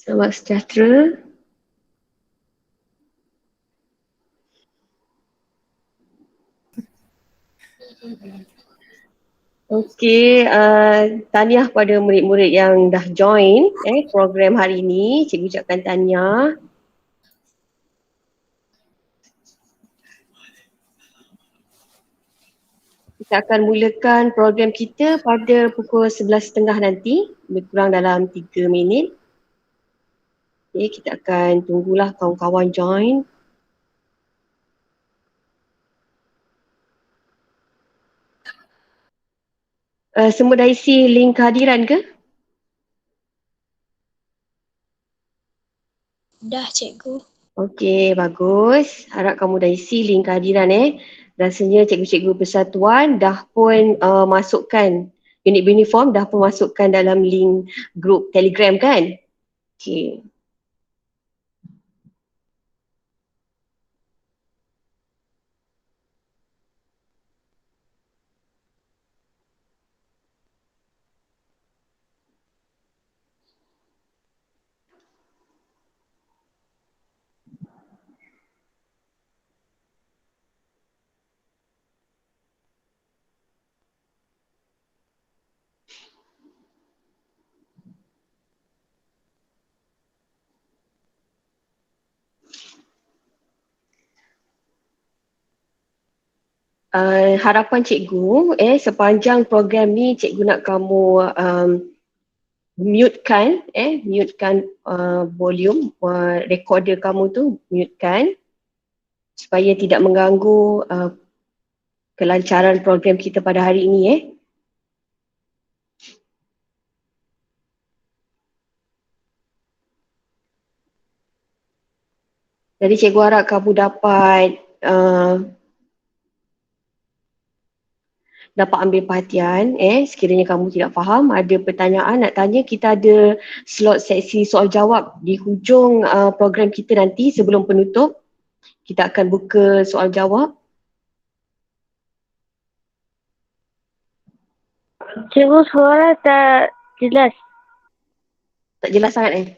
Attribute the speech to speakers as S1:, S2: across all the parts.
S1: Selamat sejahtera. Okey, tahniah pada murid-murid yang dah join program hari ini. Cikgu ucapkan tahniah. Kita akan mulakan program kita pada pukul 11.30 nanti, lebih kurang dalam 3 minit. Okay, kita akan tunggulah kawan-kawan join. Semua dah isi link kehadiran ke?
S2: Dah, cikgu.
S1: Okey, bagus. Harap kamu dah isi link kehadiran Rasanya cikgu-cikgu persatuan dah pun masukkan unit uniform, dah pun masukkan dalam link grup Telegram kan? Okey. Harapan cikgu sepanjang program ni cikgu nak kamu mutekan volume recorder kamu tu, mutekan supaya tidak mengganggu kelancaran program kita pada hari ini Jadi cikgu harap kamu dapat ambil perhatian sekiranya kamu tidak faham, ada pertanyaan nak tanya, kita ada slot sesi soal jawab di hujung program kita nanti sebelum penutup. Kita akan buka soal jawab.
S3: Cikgu, suara tak jelas.
S1: Tak jelas sangat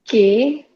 S1: Okey.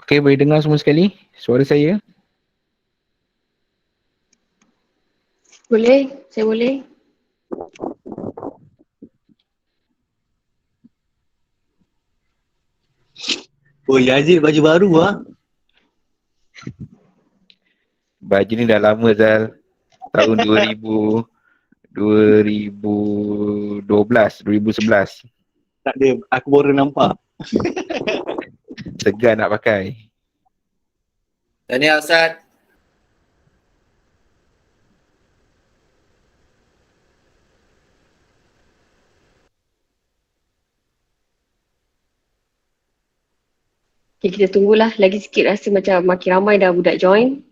S4: Okey, boleh dengar semua sekali suara saya?
S1: Boleh, saya boleh.
S5: Oh, Yazid baju baru ah.
S4: Baju ni dah lama Zal. Tahun 2011.
S5: Tak ada, aku baru nampak.
S4: Segar nak pakai.
S6: Tahniah Ustaz.
S1: Okay, kita tunggulah lagi sikit, rasa macam makin ramai dah budak join.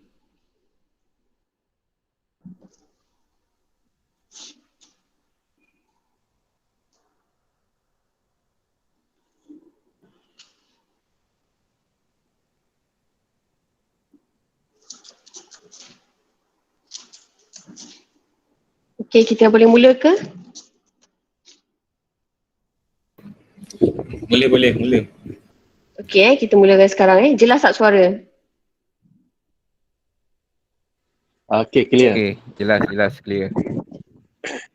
S1: Okey, kita boleh mula ke?
S2: Boleh, mula.
S1: Okey, kita mulakan sekarang Jelas tak suara?
S5: Okey, clear.
S4: Okay, jelas, clear.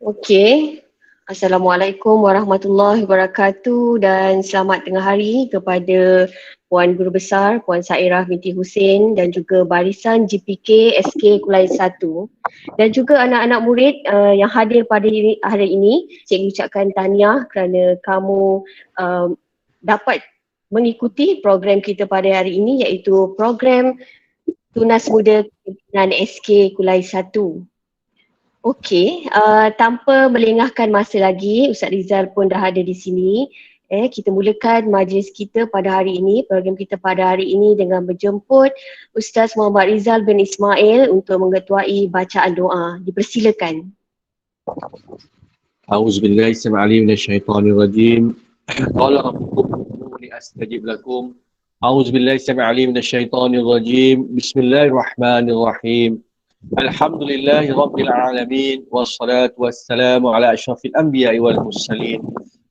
S1: Okey. Assalamualaikum warahmatullahi wabarakatuh dan selamat tengah hari kepada Puan Guru Besar, Puan Sairah binti Hussein dan juga barisan GPK SK Kulai 1 dan juga anak-anak murid yang hadir pada hari ini. Cikgu ucapkan tahniah kerana kamu dapat mengikuti program kita pada hari ini iaitu program Tunas Muda Pimpinan SK Kulai 1. Okey, tanpa melengahkan masa lagi, Ustaz Rizal pun dah ada di sini. Kita mulakan majlis kita pada hari ini, program kita pada hari ini dengan menjemput Ustaz Muhammad Rizal bin Ismail untuk mengetuai bacaan doa. Dipersilakan.
S5: A'udzubillahi sam'alim minasyaitonirrajim. Qala rabbukum ud'uni astajib lakum. A'udzubillahi sam'alim minasyaitonirrajim. Bismillahirrahmanirrahim. Alhamdulillahi rabbil alamin wassalatu wassalamu ala asyrafil anbiya'i wal mursalin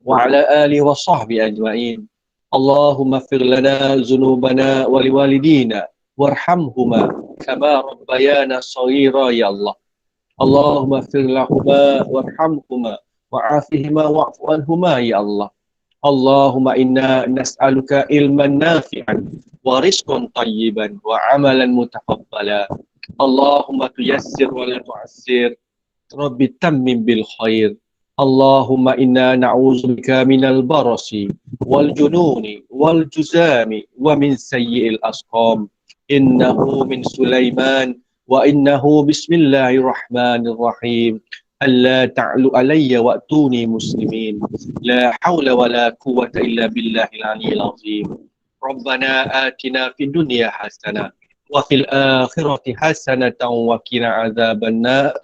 S5: wa ala alihi wa sahbihi ajma'in. Allahumma ighfir lana dhunubana wa liwalidina warhamhuma kama rabbayana shaghira ya Allah. Allahumma ighfir lahuma warhamhuma wa'afihima wa'fu anhuma ya Allah. Allahumma inna nas'aluka ilman nafi'an wa rizqan tayyiban wa amalan mutaqabbala. Allahumma tuyassir wa la tu'assir. Rabbi tammim bil khair. Allahumma inna na'udzubika minal barasi wal jununi wal juzami wa min sayyi'il asqam. Innahu min Sulaiman wa innahu bismillahirrahmanirrahim. Alla ta'lu alayya wa'tuni muslimin. La hawla wa la quwwata illa billahil aliyyil azim. Rabbana atina fid dunya hasanah wa fil akhirati hasanatan wa qina adzabannar.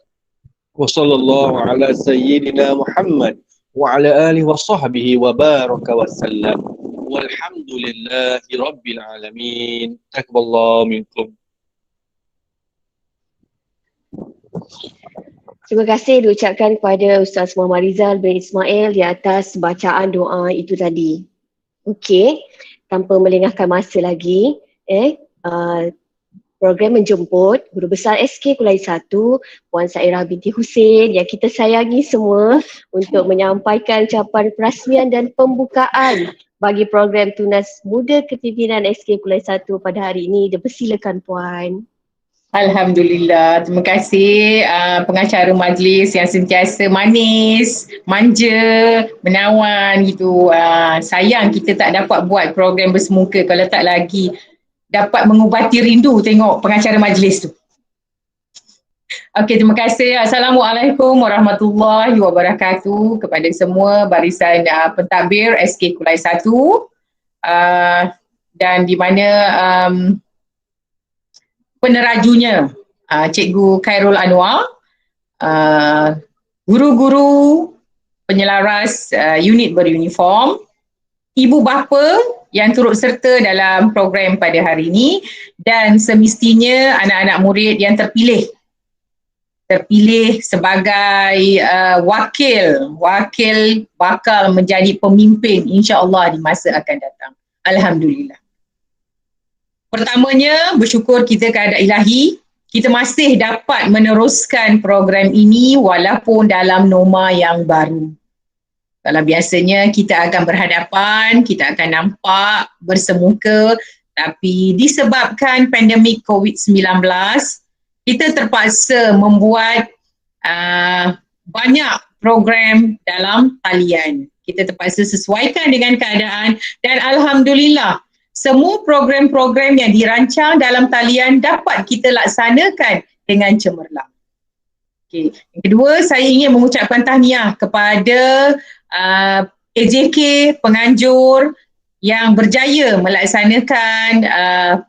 S5: Wa sallallahu ala sayyidina Muhammad wa ala alihi wa sahbihi wa baraka wa sallam. Walhamdulillahi rabbil alamin. Takballahu minkum.
S1: Terima kasih diucapkan kepada Ustaz Muhammad Rizal bin Ismail di atas bacaan doa itu tadi. Okey, tanpa melengahkan masa lagi, program menjemput Guru Besar SK Kulai 1, Puan Sairah binti Hussein yang kita sayangi semua untuk menyampaikan ucapan perasmian dan pembukaan bagi program Tunas Muda Kepimpinan SK Kulai 1 pada hari ini. Dipersilakan Puan.
S6: Alhamdulillah, terima kasih pengacara majlis yang sentiasa manis, manja, menawan gitu. Sayang kita tak dapat buat program bersemuka kalau tak lagi dapat mengubati rindu tengok pengacara majlis tu. Okey, terima kasih. Assalamualaikum warahmatullahi wabarakatuh kepada semua barisan pentadbir SK Kulai 1 dan di mana penerajunya Cikgu Khairul Anwar, guru-guru penyelaras unit beruniform, ibu bapa yang turut serta dalam program pada hari ini dan semestinya anak-anak murid yang terpilih sebagai wakil bakal menjadi pemimpin insya-Allah di masa akan datang. Alhamdulillah. Pertamanya bersyukur kita kepada Ilahi, kita masih dapat meneruskan program ini walaupun dalam norma yang baru. Kalau biasanya kita akan berhadapan, kita akan nampak bersemuka, tapi disebabkan pandemik COVID-19, kita terpaksa membuat banyak program dalam talian. Kita terpaksa sesuaikan dengan keadaan dan Alhamdulillah, semua program-program yang dirancang dalam talian dapat kita laksanakan dengan cemerlang. Okay. Yang kedua, saya ingin mengucapkan tahniah kepada AJK penganjur yang berjaya melaksanakan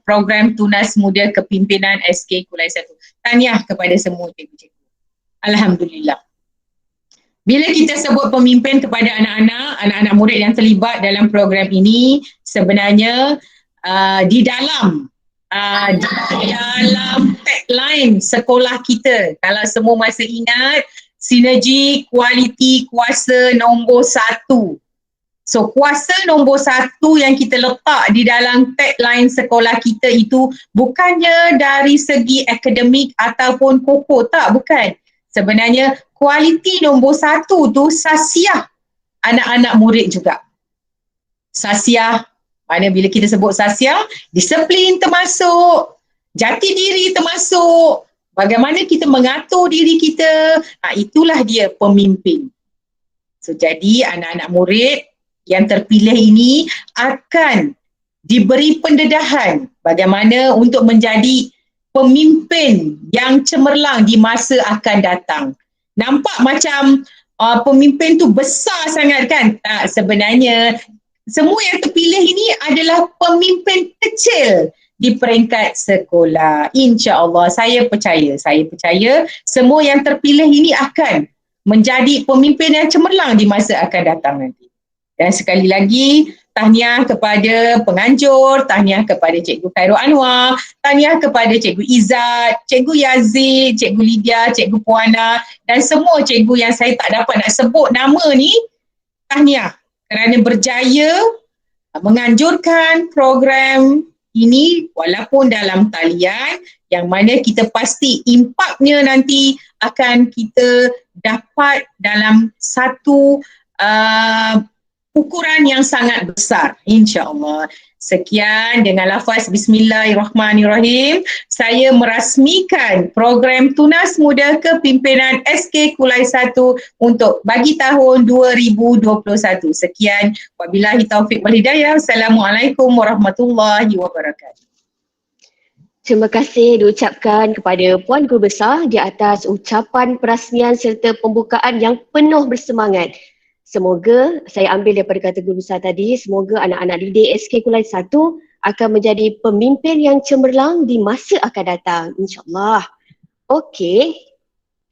S6: program Tunas Muda Kepimpinan SK Kulai 1. Tahniah kepada semua cikgu-cikgu. Alhamdulillah. Bila kita sebut pemimpin kepada anak-anak murid yang terlibat dalam program ini, sebenarnya di dalam tagline sekolah kita, kalau semua masih ingat, sinergi kualiti kuasa nombor 1. So kuasa nombor 1 yang kita letak di dalam tagline sekolah kita itu bukannya dari segi akademik ataupun pokok, tak, bukan. Sebenarnya kualiti nombor 1 tu sasiah anak-anak murid juga. Sasiah, mana bila kita sebut sasiah, disiplin termasuk, jati diri termasuk, bagaimana kita mengatur diri kita, itulah dia pemimpin. So jadi anak-anak murid yang terpilih ini akan diberi pendedahan bagaimana untuk menjadi pemimpin yang cemerlang di masa akan datang. Nampak macam pemimpin tu besar sangat kan? Tak, sebenarnya semua yang terpilih ini adalah pemimpin kecil di peringkat sekolah. InsyaAllah, saya percaya semua yang terpilih ini akan menjadi pemimpin yang cemerlang di masa akan datang nanti. Dan sekali lagi, tahniah kepada penganjur, tahniah kepada Cikgu Khairul Anwar, tahniah kepada Cikgu Izzat, Cikgu Yazid, Cikgu Lydia, Cikgu Puana dan semua cikgu yang saya tak dapat nak sebut nama ni, tahniah kerana berjaya menganjurkan program ini walaupun dalam talian yang mana kita pasti impaknya nanti akan kita dapat dalam satu ukuran yang sangat besar, insya-Allah. Sekian dengan lafaz Bismillahirrahmanirrahim, saya merasmikan program Tunas Muda Kepimpinan SK Kulai 1 untuk bagi tahun 2021. Sekian, wabillahi taufiq wal hidayah. Assalamualaikum warahmatullahi wabarakatuh.
S1: Terima kasih diucapkan kepada Puan Guru Besar di atas ucapan perasmian serta pembukaan yang penuh bersemangat. Semoga, saya ambil daripada kata Guru Besar tadi, semoga anak-anak didik SK Kulai 1 akan menjadi pemimpin yang cemerlang di masa akan datang, insyaAllah. Okey,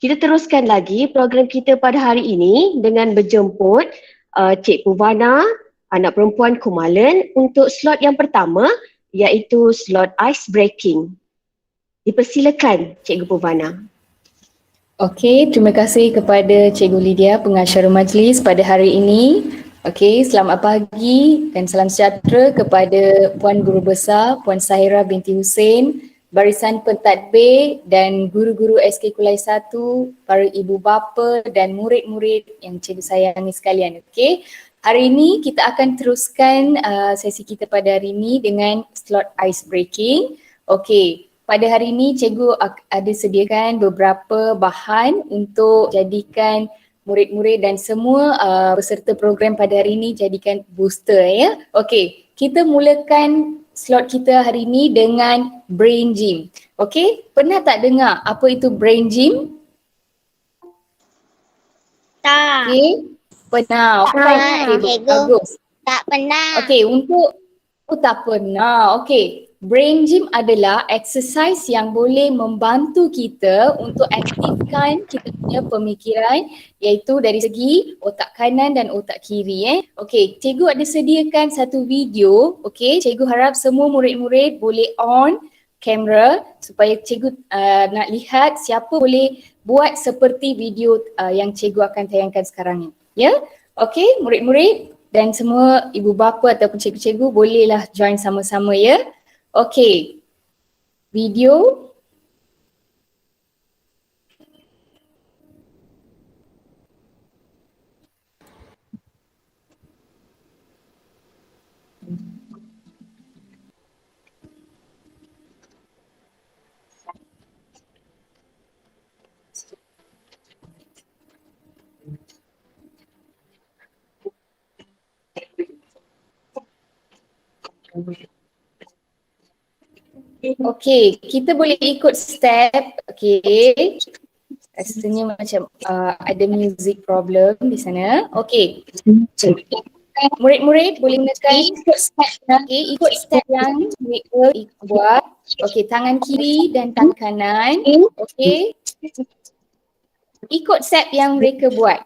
S1: kita teruskan lagi program kita pada hari ini dengan berjemput Cik Puvana, anak perempuan Kumalen untuk slot yang pertama iaitu slot ice breaking. Dipersilakan Cikgu Puvana.
S2: Okey, terima kasih kepada Cikgu Lydia, pengacara majlis pada hari ini. Okey, selamat pagi dan salam sejahtera kepada Puan Guru Besar, Puan Sahira binti Hussein, barisan pentadbir dan guru-guru SK Kulai 1, para ibu bapa dan murid-murid yang Cikgu sayangi sekalian. Okey, hari ini kita akan teruskan sesi kita pada hari ini dengan slot ice breaking. Okey, pada hari ini cikgu ada sediakan beberapa bahan untuk jadikan murid-murid dan semua peserta program pada hari ini jadikan booster ya. Okey, kita mulakan slot kita hari ini dengan brain gym. Okey, pernah tak dengar apa itu brain gym?
S3: Tak.
S2: Okey, pernah.
S3: Pernah,
S2: Okey,
S3: cikgu.
S2: bagus.
S3: Tak pernah.
S2: Okey, untuk tak pernah. Okey, brain gym adalah exercise yang boleh membantu kita untuk aktifkan kita punya pemikiran iaitu dari segi otak kanan dan otak kiri. Okey, cikgu ada sediakan satu video. Okey, cikgu harap semua murid-murid boleh on kamera supaya cikgu nak lihat siapa boleh buat seperti video yang cikgu akan tayangkan sekarang ni. Ya, okey murid-murid dan semua ibu bapa ataupun cikgu-cikgu bolehlah join sama-sama ya. Okey, video. Okey, kita boleh ikut step. Okey. Rasanya macam ada music problem di sana. Okey. Murid-murid boleh menekan ikut step yang mereka buat. Okey, tangan kiri dan tangan kanan. Okey. Ikut step yang mereka buat.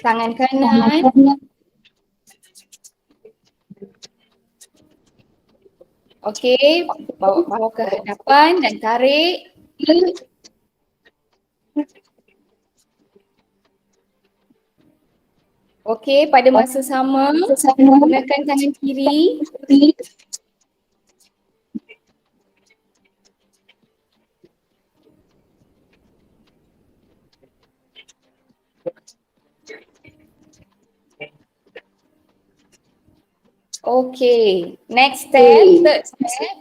S2: Tangan kanan. Okey, bawa ke hadapan dan tarik. Okey, pada masa sama, gunakan tangan kiri. Okey, next step, third step.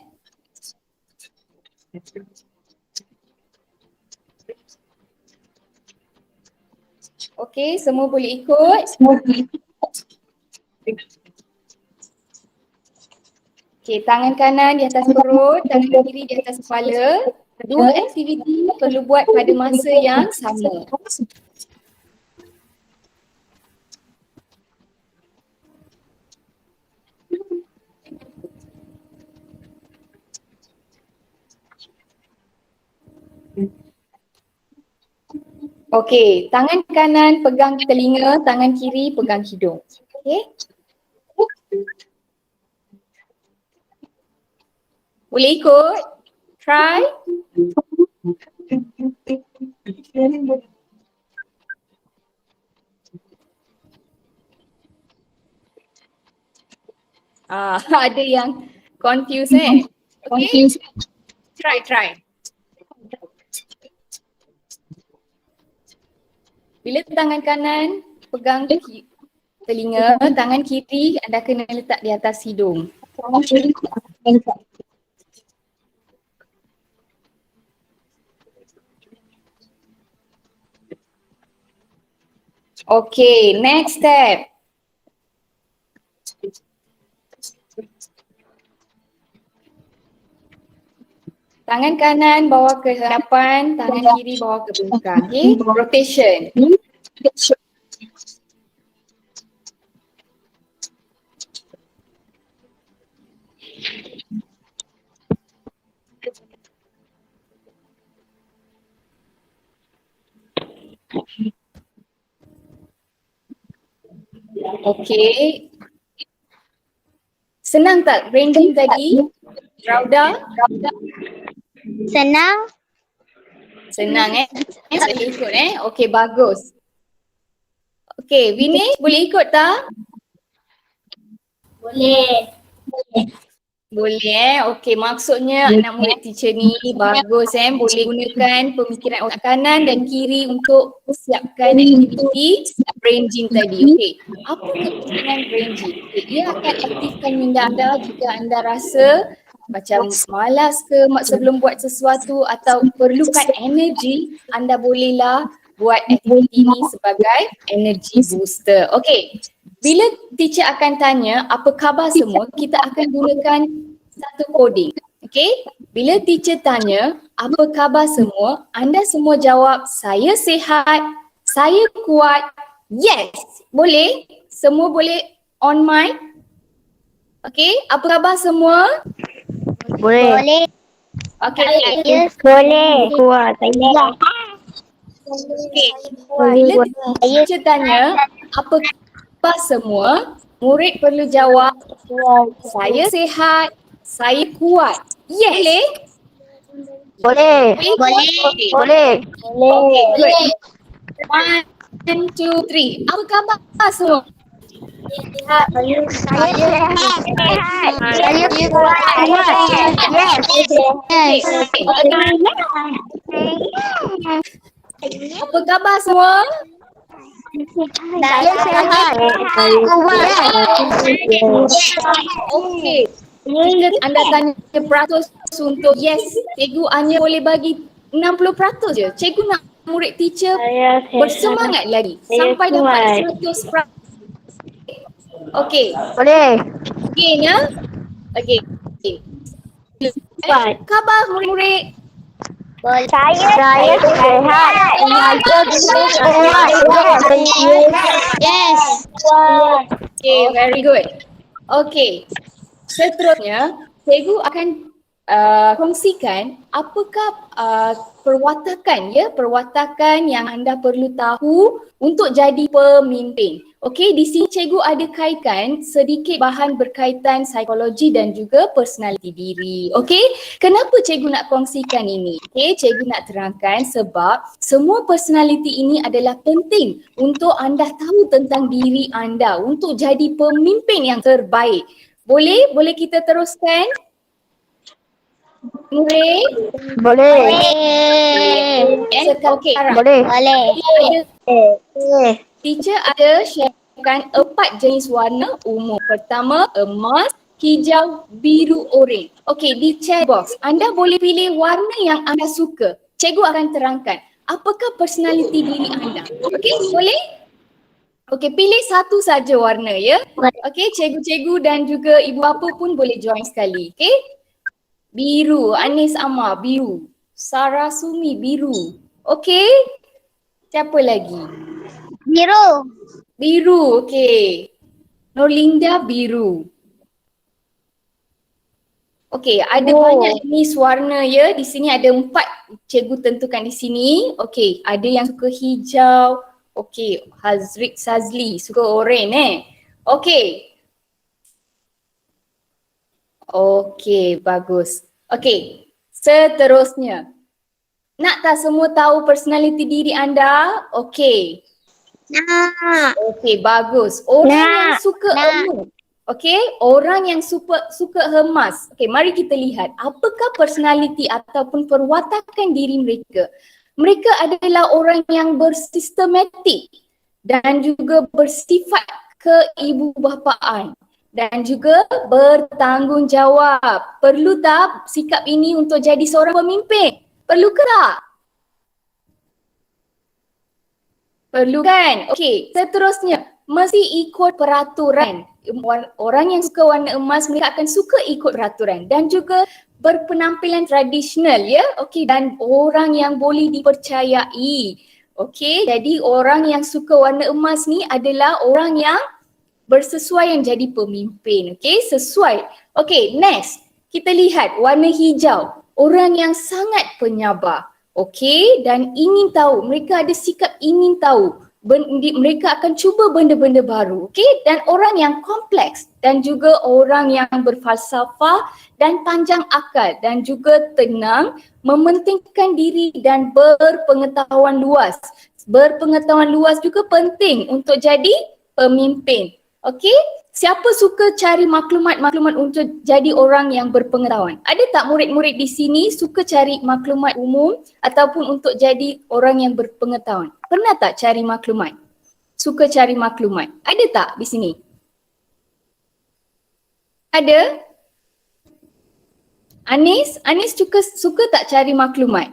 S2: Okey, semua boleh ikut. Okey, tangan kanan di atas perut, tangan kiri di atas kepala. Dua aktiviti perlu buat pada masa yang sama. Okey, tangan kanan pegang telinga, tangan kiri pegang hidung. Okey. Boleh ikut? Try. Ada yang confused Okay. Try. Bila tangan kanan pegang telinga, tangan kiri anda kena letak di atas hidung. Okay, next step. Tangan kanan bawa ke hadapan, tangan kiri bawa ke belakang. Okay, rotation. Okay. Senang tak ranging tadi? Rauda?
S3: Senang.
S2: Senang boleh ikut Okay, bagus. Okay, Vinesh boleh ikut tak?
S3: Boleh.
S2: Boleh Okay, maksudnya anak murid teacher ni bagus boleh gunakan pemikiran otak kanan dan kiri untuk siapkan aktiviti ranging tadi. Okay, apa kepentingan ranging? Ia akan aktifkan minda anda jika anda rasa macam malas ke sebelum buat sesuatu atau perlukan energi, anda bolehlah buat aktiviti ni sebagai energy booster. Okay, bila teacher akan tanya apa khabar semua, kita akan gunakan satu coding. Okay, bila teacher tanya apa khabar semua, anda semua jawab saya sihat, saya kuat, yes. Boleh? Semua boleh on mic? Okay, apa khabar semua?
S3: Boleh.
S2: Okay,
S3: Yes, boleh. Kuat. Saya.
S2: okay. Bila teacher tanya apa khabar semua, murid perlu jawab saya sihat, saya kuat. Yes.
S3: Boleh.
S2: Boleh.
S3: Boleh.
S2: Okay, good. 1, 2, 3. Apa khabar semua?
S3: Saya sihat. Saya kuat. Yes.
S2: Apa khabar semua?
S3: Saya sihat.
S2: Okey. Jika anda tanya peratus untuk yes, cikgu hanya boleh bagi 60% je. Cikgu nak murid teacher bersemangat lagi sampai dapat 100%. Okey.
S3: Boleh.
S2: Again ya. Okey. Khabar murid-murid?
S3: Saya sihat. Yes.
S2: Okay, very good. Okay, seterusnya cikgu akan kongsikan apakah perwatakan yang anda perlu tahu untuk jadi pemimpin. Okey, di sini cikgu ada kaitkan sedikit bahan berkaitan psikologi dan juga personaliti diri. Okey, kenapa cikgu nak kongsikan ini? Okey, cikgu nak terangkan sebab semua personaliti ini adalah penting untuk anda tahu tentang diri anda untuk jadi pemimpin yang terbaik. Boleh kita teruskan? Nurul?
S3: Boleh.
S2: Okey.
S3: Boleh.
S2: Teacher ada sharekan 4 jenis warna umum. Pertama, emas, hijau, biru, oranye. Okey, di chat box anda boleh pilih warna yang anda suka. Cikgu akan terangkan apakah personaliti diri anda. Okey, boleh? Okey, pilih satu saja warna ya. Okey, cikgu-cikgu dan juga ibu bapa pun boleh join sekali. Okey? Biru, Anis Amar, biru. Sarah Sumi, biru. Okey? Siapa lagi?
S3: Biru.
S2: Biru, okey. Nurlinda, biru. Okey, ada banyak jenis warna ya. Di sini ada 4 cikgu tentukan di sini. Okey, ada yang suka hijau. Okey, Hazrik Sazli suka oranye Okey. Okey, bagus. Okey, seterusnya. Nak tak semua tahu personaliti diri anda? Okey.
S3: Nak.
S2: Okey, bagus. Orang yang suka emas. Okey, orang yang suka emas. Okey, mari kita lihat apakah personaliti ataupun perwatakan diri mereka. Mereka adalah orang yang bersistematik dan juga bersifat keibubapaan dan juga bertanggungjawab. Perlu tak sikap ini untuk jadi seorang pemimpin? Perlu ke tak? Perlu kan? Okey, seterusnya mesti ikut peraturan. Orang yang suka warna emas mereka akan suka ikut peraturan dan juga berpenampilan tradisional ya. Okey, dan orang yang boleh dipercayai. Okey, jadi orang yang suka warna emas ni adalah orang yang bersesuaian jadi pemimpin. Okey, sesuai. Okey, next. Kita lihat warna hijau. Orang yang sangat penyabar. Okey, dan ingin tahu, mereka ada sikap ingin tahu. Mereka akan cuba benda-benda baru. Okey, dan orang yang kompleks dan juga orang yang berfalsafah dan panjang akal dan juga tenang, mementingkan diri dan berpengetahuan luas. Berpengetahuan luas juga penting untuk jadi pemimpin. Okey, siapa suka cari maklumat-maklumat untuk jadi orang yang berpengetahuan? Ada tak murid-murid di sini suka cari maklumat umum ataupun untuk jadi orang yang berpengetahuan? Pernah tak cari maklumat? Suka cari maklumat? Ada tak di sini? Ada? Anis suka tak cari maklumat?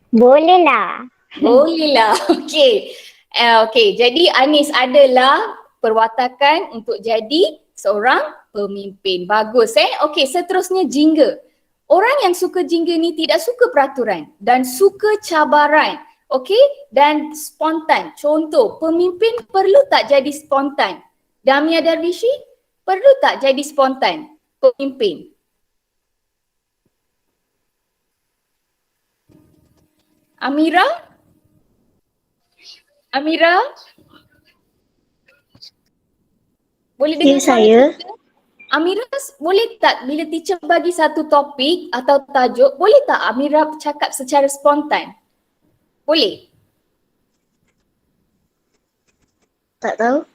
S3: Boleh lah.
S2: Boleh lah. Okey. Okey, jadi Anis adalah perwatakan untuk jadi seorang pemimpin. Bagus Okey, seterusnya jingga. Orang yang suka jingga ni tidak suka peraturan dan suka cabaran. Okey, dan spontan. Contoh, pemimpin perlu tak jadi spontan? Damia Darwishi, perlu tak jadi spontan pemimpin? Amira? Boleh dengar
S3: saya?
S2: Amira, boleh tak bila teacher bagi satu topik atau tajuk, boleh tak Amira cakap secara spontan? Boleh?
S3: Tak tahu.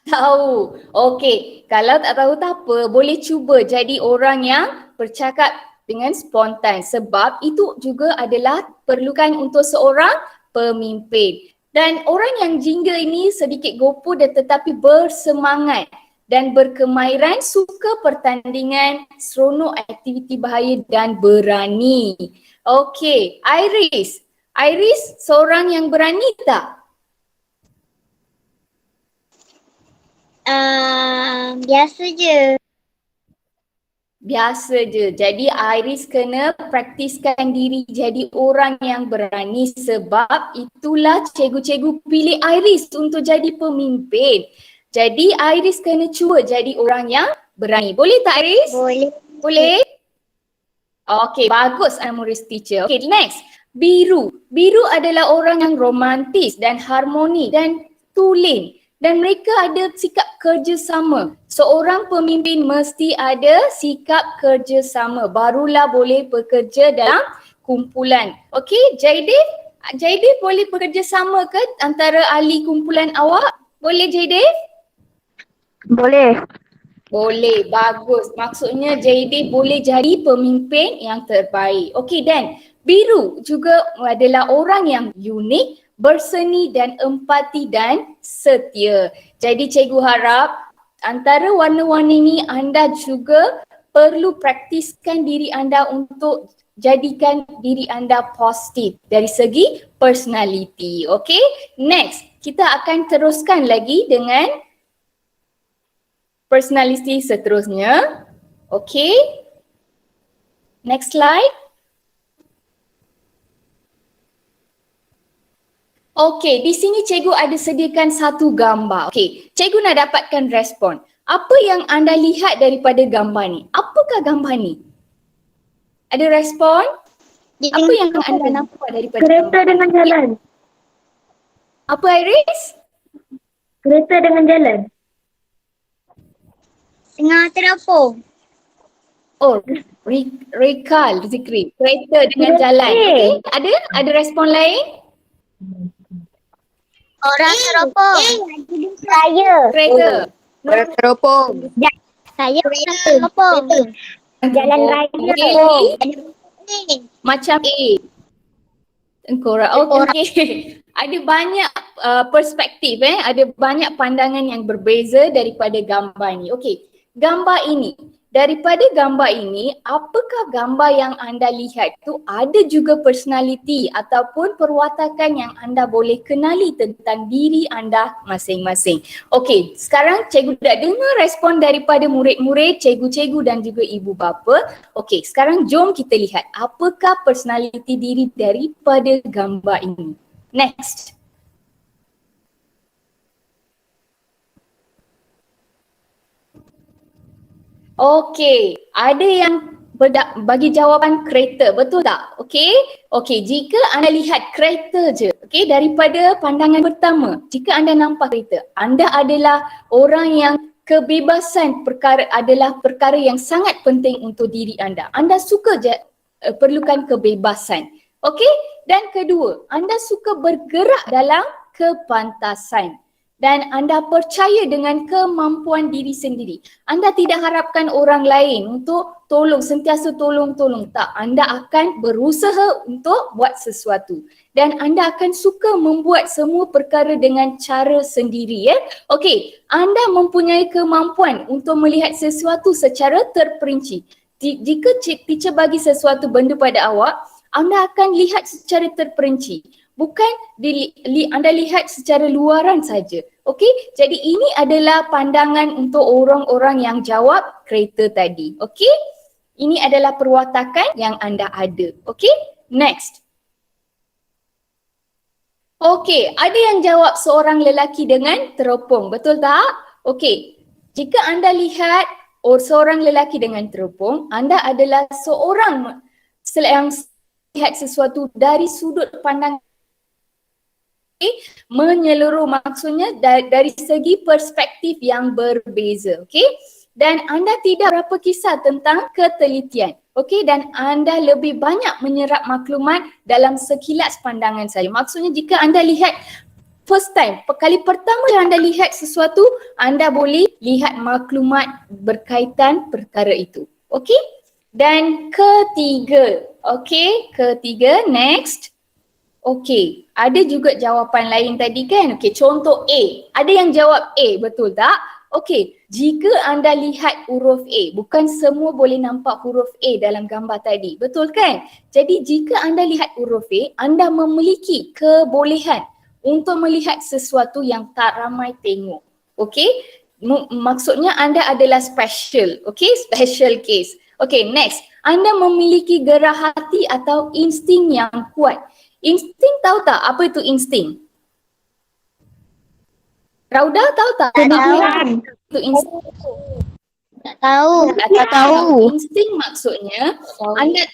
S2: Tahu. Okey, kalau tak tahu tak apa, boleh cuba jadi orang yang bercakap dengan spontan sebab itu juga adalah perlukan untuk seorang pemimpin. Dan orang yang jingga ini sedikit gopoh dan tetapi bersemangat dan berkemahiran, suka pertandingan, seronok aktiviti bahaya dan berani. Okey, Iris seorang yang berani tak?
S3: Biasa je.
S2: Biasa je. Jadi Iris kena praktiskan diri jadi orang yang berani sebab itulah cikgu-cikgu pilih Iris untuk jadi pemimpin. Jadi Iris kena cuba jadi orang yang berani. Boleh tak Iris?
S3: Boleh.
S2: Boleh? Okay, bagus Amuris teacher. Okay, next. Biru. Biru adalah orang yang romantis dan harmoni dan tulen. Dan mereka ada sikap kerjasama. Seorang pemimpin mesti ada sikap kerjasama. Barulah boleh bekerja dalam kumpulan. Okay, Jaidif boleh bekerjasama ke antara ahli kumpulan awak? Boleh Jaidif?
S3: Boleh.
S2: Boleh, bagus. Maksudnya Jaidif boleh jadi pemimpin yang terbaik. Okey, dan biru juga adalah orang yang unik, berseni dan empati dan setia. Jadi cikgu harap antara warna-warna ini anda juga perlu praktiskan diri anda untuk jadikan diri anda positif dari segi personality. Okey, next kita akan teruskan lagi dengan personality seterusnya. Okay. Next slide. Okay, di sini cikgu ada sediakan satu gambar. Okay, cikgu nak dapatkan respon. Apa yang anda lihat daripada gambar ni? Apakah gambar ni? Ada respon? Apa yang anda nampak daripada
S3: Kereta
S2: gambar?
S3: dengan jalan.
S2: Apa Iris?
S3: Kereta dengan jalan. Tengah teropong.
S2: Oh, recall Zikri. Kereta dengan jalan. Okay, ada respon lain?
S3: Orang teropong. Saya.
S2: Kereta.
S1: Teropong.
S3: Saya orang teropong. Jalan raya.
S2: Macam A. Tengkorak. Okay. Ada banyak perspektif ada banyak pandangan yang berbeza daripada gambar ni. Okey. Gambar ini. Daripada gambar ini, apakah gambar yang anda lihat tu ada juga personality ataupun perwatakan yang anda boleh kenali tentang diri anda masing-masing. Okey, sekarang cikgu dah dengar respon daripada murid-murid, cikgu-cikgu dan juga ibu bapa. Okey, sekarang jom kita lihat apakah personality diri daripada gambar ini. Next. Okey, ada yang bagi jawapan kereta, betul tak? Okey, jika anda lihat kereta je, okey, daripada pandangan pertama, jika anda nampak kereta, anda adalah orang yang kebebasan adalah perkara yang sangat penting untuk diri anda. Anda suka perlukan kebebasan. Okey, dan kedua, anda suka bergerak dalam kepantasan. Dan anda percaya dengan kemampuan diri sendiri. Anda tidak harapkan orang lain untuk sentiasa tolong. Tak, anda akan berusaha untuk buat sesuatu. Dan anda akan suka membuat semua perkara dengan cara sendiri. Okey, anda mempunyai kemampuan untuk melihat sesuatu secara terperinci. Jika teacher bagi sesuatu benda pada awak, anda akan lihat secara terperinci. Bukan anda lihat secara luaran saja. Okey, jadi ini adalah pandangan untuk orang-orang yang jawab kereta tadi. Okey, ini adalah perwatakan yang anda ada. Okey, next. Okey, ada yang jawab seorang lelaki dengan teropong, betul tak? Okey, jika anda lihat seorang lelaki dengan teropong, anda adalah seorang yang lihat sesuatu dari sudut pandang menyeluruh, maksudnya dari segi perspektif yang berbeza. Okey, dan anda tidak berapa kisah tentang ketelitian. Okey, dan anda lebih banyak menyerap maklumat dalam sekilas pandangan saja. Maksudnya jika anda lihat first time, kali pertama yang anda lihat sesuatu, anda boleh lihat maklumat berkaitan perkara itu. Okey, dan ketiga, next. Okey, ada juga jawapan lain tadi kan? Okey, contoh A. Ada yang jawab A, betul tak? Okey, jika anda lihat huruf A, bukan semua boleh nampak huruf A dalam gambar tadi, betul kan? Jadi jika anda lihat huruf A, anda memiliki kebolehan untuk melihat sesuatu yang tak ramai tengok. Okey, maksudnya anda adalah special, okey, special case. Okey, next. Anda memiliki gerak hati atau insting yang kuat. Insting tahu tak apa itu insting? Rauda tahu tak?
S3: Tak tahu.
S2: Itu insting.
S3: Tak tahu.
S2: Tak tahu. Insting maksudnya anda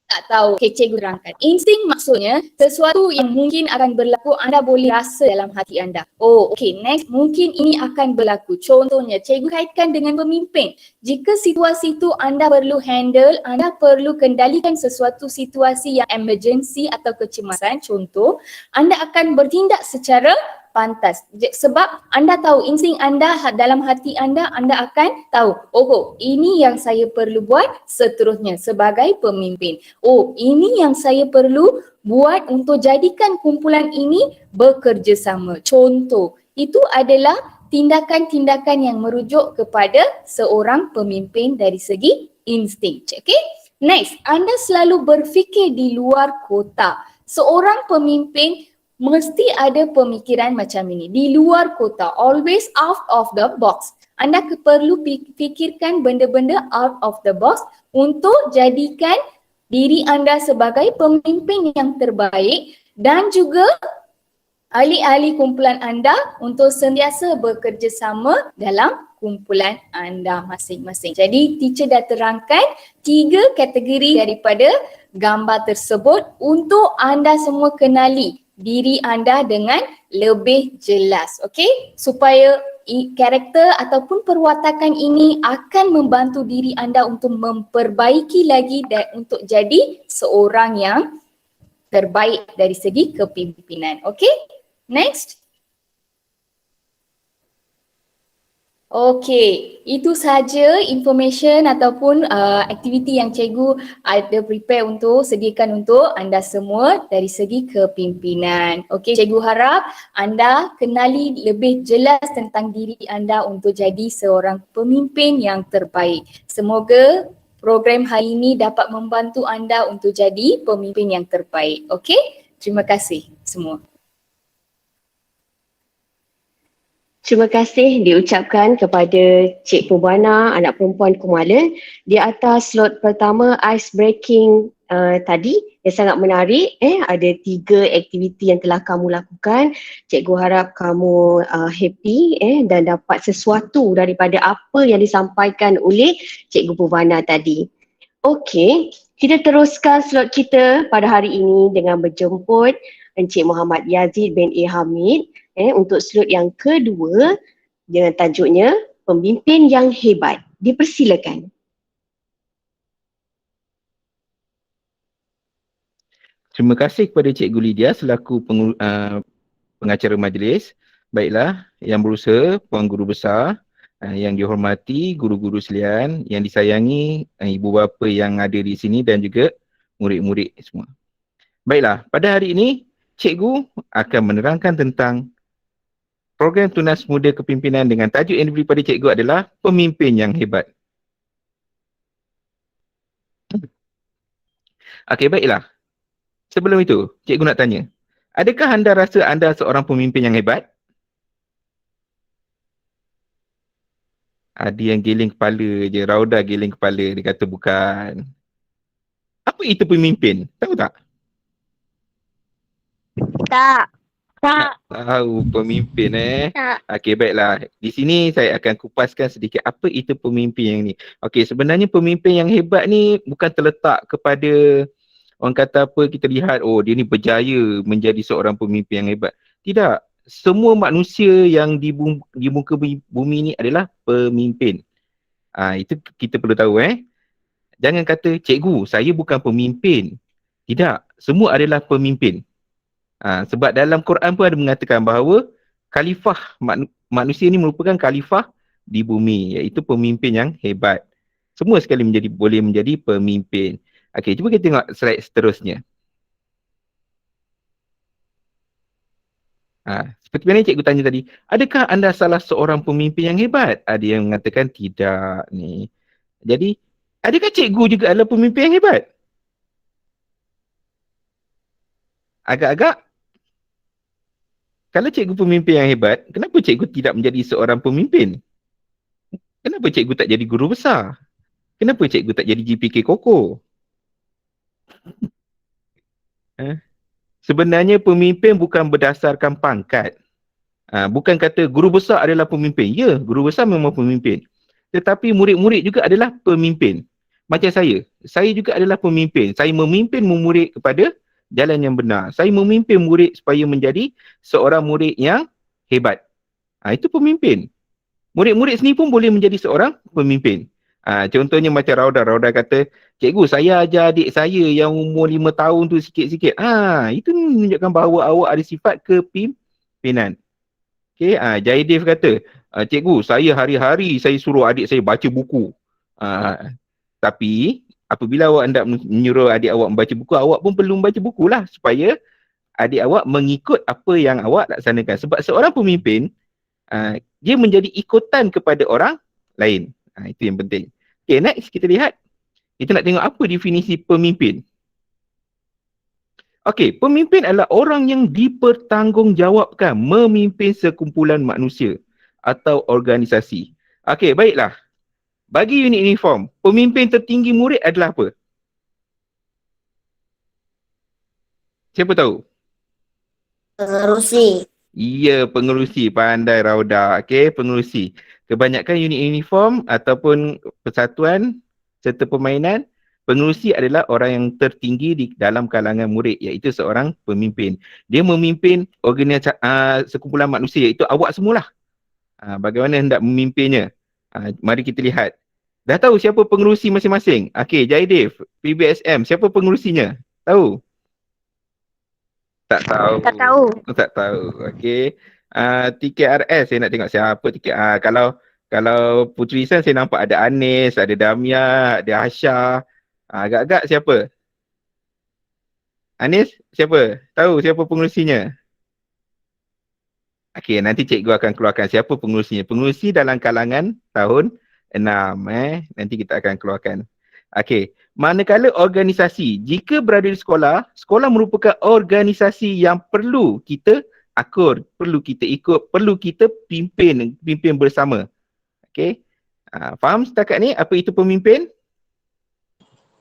S2: tak tahu. Okey, cikgu terangkan. Insting maksudnya sesuatu yang mungkin akan berlaku anda boleh rasa dalam hati anda. Oh, okey. Next, mungkin ini akan berlaku. Contohnya, cikgu kaitkan dengan pemimpin. Jika situasi itu anda perlu handle, anda perlu kendalikan sesuatu situasi yang emergency atau kecemasan. Contoh, anda akan bertindak secara pantas. Sebab anda tahu insting anda dalam hati anda akan tahu, oh ini yang saya perlu buat seterusnya sebagai pemimpin. Oh, ini yang saya perlu buat untuk jadikan kumpulan ini bekerjasama. Contoh, itu adalah tindakan-tindakan yang merujuk kepada seorang pemimpin dari segi insting. Okay? Next, anda selalu berfikir di luar kotak. Seorang pemimpin mesti ada pemikiran macam ini, di luar kotak, always out of the box. Anda perlu fikirkan benda-benda out of the box untuk jadikan diri anda sebagai pemimpin yang terbaik dan juga ahli-ahli kumpulan anda untuk sentiasa bekerjasama dalam kumpulan anda masing-masing. Jadi teacher dah terangkan 3 kategori daripada gambar tersebut untuk anda semua kenali diri anda dengan lebih jelas, okey? Supaya karakter ataupun perwatakan ini akan membantu diri anda untuk memperbaiki lagi dan untuk jadi seorang yang terbaik dari segi kepimpinan, okey? Next. Okey, itu saja information ataupun aktiviti yang cikgu ada prepare untuk sediakan untuk anda semua dari segi kepimpinan. Okey, cikgu harap anda kenali lebih jelas tentang diri anda untuk jadi seorang pemimpin yang terbaik. Semoga program hari ini dapat membantu anda untuk jadi pemimpin yang terbaik. Okey, terima kasih semua.
S1: Terima kasih diucapkan kepada Cik Purbana, anak perempuan Kuala di atas slot pertama ice breaking tadi yang sangat menarik. Ada 3 aktiviti yang telah kamu lakukan. Cikgu harap kamu happy dan dapat sesuatu daripada apa yang disampaikan oleh Cikgu Purbana tadi. Okey, kita teruskan slot kita pada hari ini dengan berjemput Encik Muhammad Yazid bin A. Hamid untuk slot yang kedua dengan tajuknya Pemimpin yang Hebat. Dipersilakan.
S4: Terima kasih kepada Cikgu Lydia selaku pengacara majlis. Baiklah, yang berusaha, Puan Guru Besar, yang dihormati, guru-guru sekalian, yang disayangi, ibu bapa yang ada di sini dan juga murid-murid semua. Baiklah, pada hari ini, Cikgu akan menerangkan tentang program Tunas Muda Kepimpinan dengan tajuk yang diberi pada cikgu adalah Pemimpin yang Hebat. Okey, baiklah. Sebelum itu, cikgu nak tanya. Adakah anda rasa anda seorang pemimpin yang hebat? Ada yang giling kepala je. Rauda giling kepala. Dia kata bukan. Apa itu pemimpin? Tahu tak?
S3: Tak. Tak.
S4: Tahu pemimpin
S3: Tak.
S4: Okey, baiklah. Di sini saya akan kupaskan sedikit apa itu pemimpin yang ni. Okey, sebenarnya pemimpin yang hebat ni bukan terletak kepada orang kata apa kita lihat, oh dia ni berjaya menjadi seorang pemimpin yang hebat. Tidak. Semua manusia yang di muka bumi ni adalah pemimpin. Itu kita perlu tahu Jangan kata cikgu, saya bukan pemimpin. Tidak. Semua adalah pemimpin. Sebab dalam Quran pun ada mengatakan bahawa khalifah manusia ni merupakan khalifah di bumi, iaitu pemimpin yang hebat. Semua sekali boleh menjadi pemimpin. Okey, cuba kita tengok slide seterusnya. Seperti mana cikgu tanya tadi, adakah anda salah seorang pemimpin yang hebat? Ada yang mengatakan tidak ni. Jadi, adakah cikgu juga adalah pemimpin yang hebat? Agak-agak. Kalau cikgu pemimpin yang hebat, kenapa cikgu tidak menjadi seorang pemimpin? Kenapa cikgu tak jadi guru besar? Kenapa cikgu tak jadi GPK Koko? Sebenarnya pemimpin bukan berdasarkan pangkat. Bukan kata guru besar adalah pemimpin. Ya, guru besar memang pemimpin. tetapi murid-murid juga adalah pemimpin. Macam saya juga adalah pemimpin. Saya memimpin murid kepada jalan yang benar. Saya memimpin murid supaya menjadi seorang murid yang hebat. Itu pemimpin. Murid-murid sendiri pun boleh menjadi seorang pemimpin. Contohnya macam Rauda kata, cikgu saya ajar adik saya yang umur 5 tahun tu sikit-sikit. Itu menunjukkan bahawa awak ada sifat kepimpinan. Okay, Jaidif kata, cikgu saya hari-hari saya suruh adik saya baca buku. Tapi apabila awak hendak menyuruh adik awak membaca buku, awak pun perlu membaca buku lah supaya adik awak mengikut apa yang awak laksanakan. Sebab seorang pemimpin, dia menjadi ikutan kepada orang lain. Itu yang penting. Okay, next kita lihat. Kita nak tengok apa definisi pemimpin. Okay, pemimpin adalah orang yang dipertanggungjawabkan memimpin sekumpulan manusia atau organisasi. Okay, baiklah. Bagi unit uniform, pemimpin tertinggi murid adalah apa? Siapa tahu?
S3: Pengerusi.
S4: Ya, pengerusi. Pandai Rauda. Okey, pengerusi. Kebanyakan unit uniform ataupun persatuan serta permainan, pengerusi adalah orang yang tertinggi di dalam kalangan murid, iaitu seorang pemimpin. Dia memimpin sekumpulan manusia, iaitu awak semualah. Bagaimana hendak memimpinnya? Mari kita lihat. Dah tahu siapa pengerusi masing-masing? Okey, Jaidif, PBSM, siapa pengerusinya? Tahu? Tak tahu.
S3: Tak tahu.
S4: Tak tahu. Okey. TKRS saya nak tengok siapa kalau Puteri San saya nampak ada Anis, ada Damia, ada Hasha. Agak-agak siapa? Anis, siapa? Tahu siapa pengerusinya? Okey, nanti cikgu akan keluarkan siapa pengerusinya. Pengerusi dalam kalangan tahun 6. Nanti kita akan keluarkan. Okey, manakala organisasi, jika berada di sekolah, sekolah merupakan organisasi yang perlu kita akur, perlu kita ikut, perlu kita pimpin bersama. Okey, faham setakat ni apa itu pemimpin?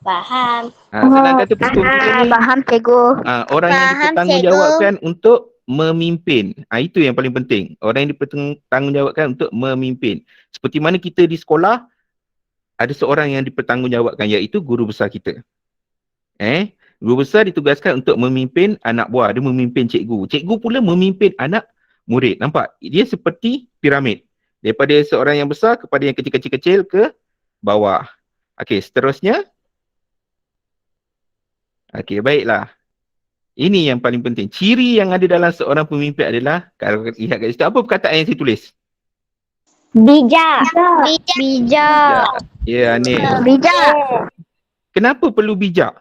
S3: Faham.
S4: Senang kata pemimpin ni
S3: Faham, cikgu.
S4: orang yang
S3: Faham,
S4: dipertanggungjawabkan untuk memimpin. Itu yang paling penting. Orang yang dipertanggungjawabkan untuk memimpin. Seperti mana kita di sekolah, ada seorang yang dipertanggungjawabkan, iaitu guru besar kita. Guru besar ditugaskan untuk memimpin anak buah. Dia memimpin cikgu. Cikgu pula memimpin anak murid. Nampak? Dia seperti piramid. Daripada seorang yang besar kepada yang kecil-kecil ke bawah. Okey, seterusnya. Okey, baiklah. Ini yang paling penting. Ciri yang ada dalam seorang pemimpin adalah, kalau lihat kat situ, apa perkataan yang saya tulis?
S3: Bijak. Bijak.
S4: Ya, Anis.
S3: Bijak.
S4: Kenapa perlu bijak?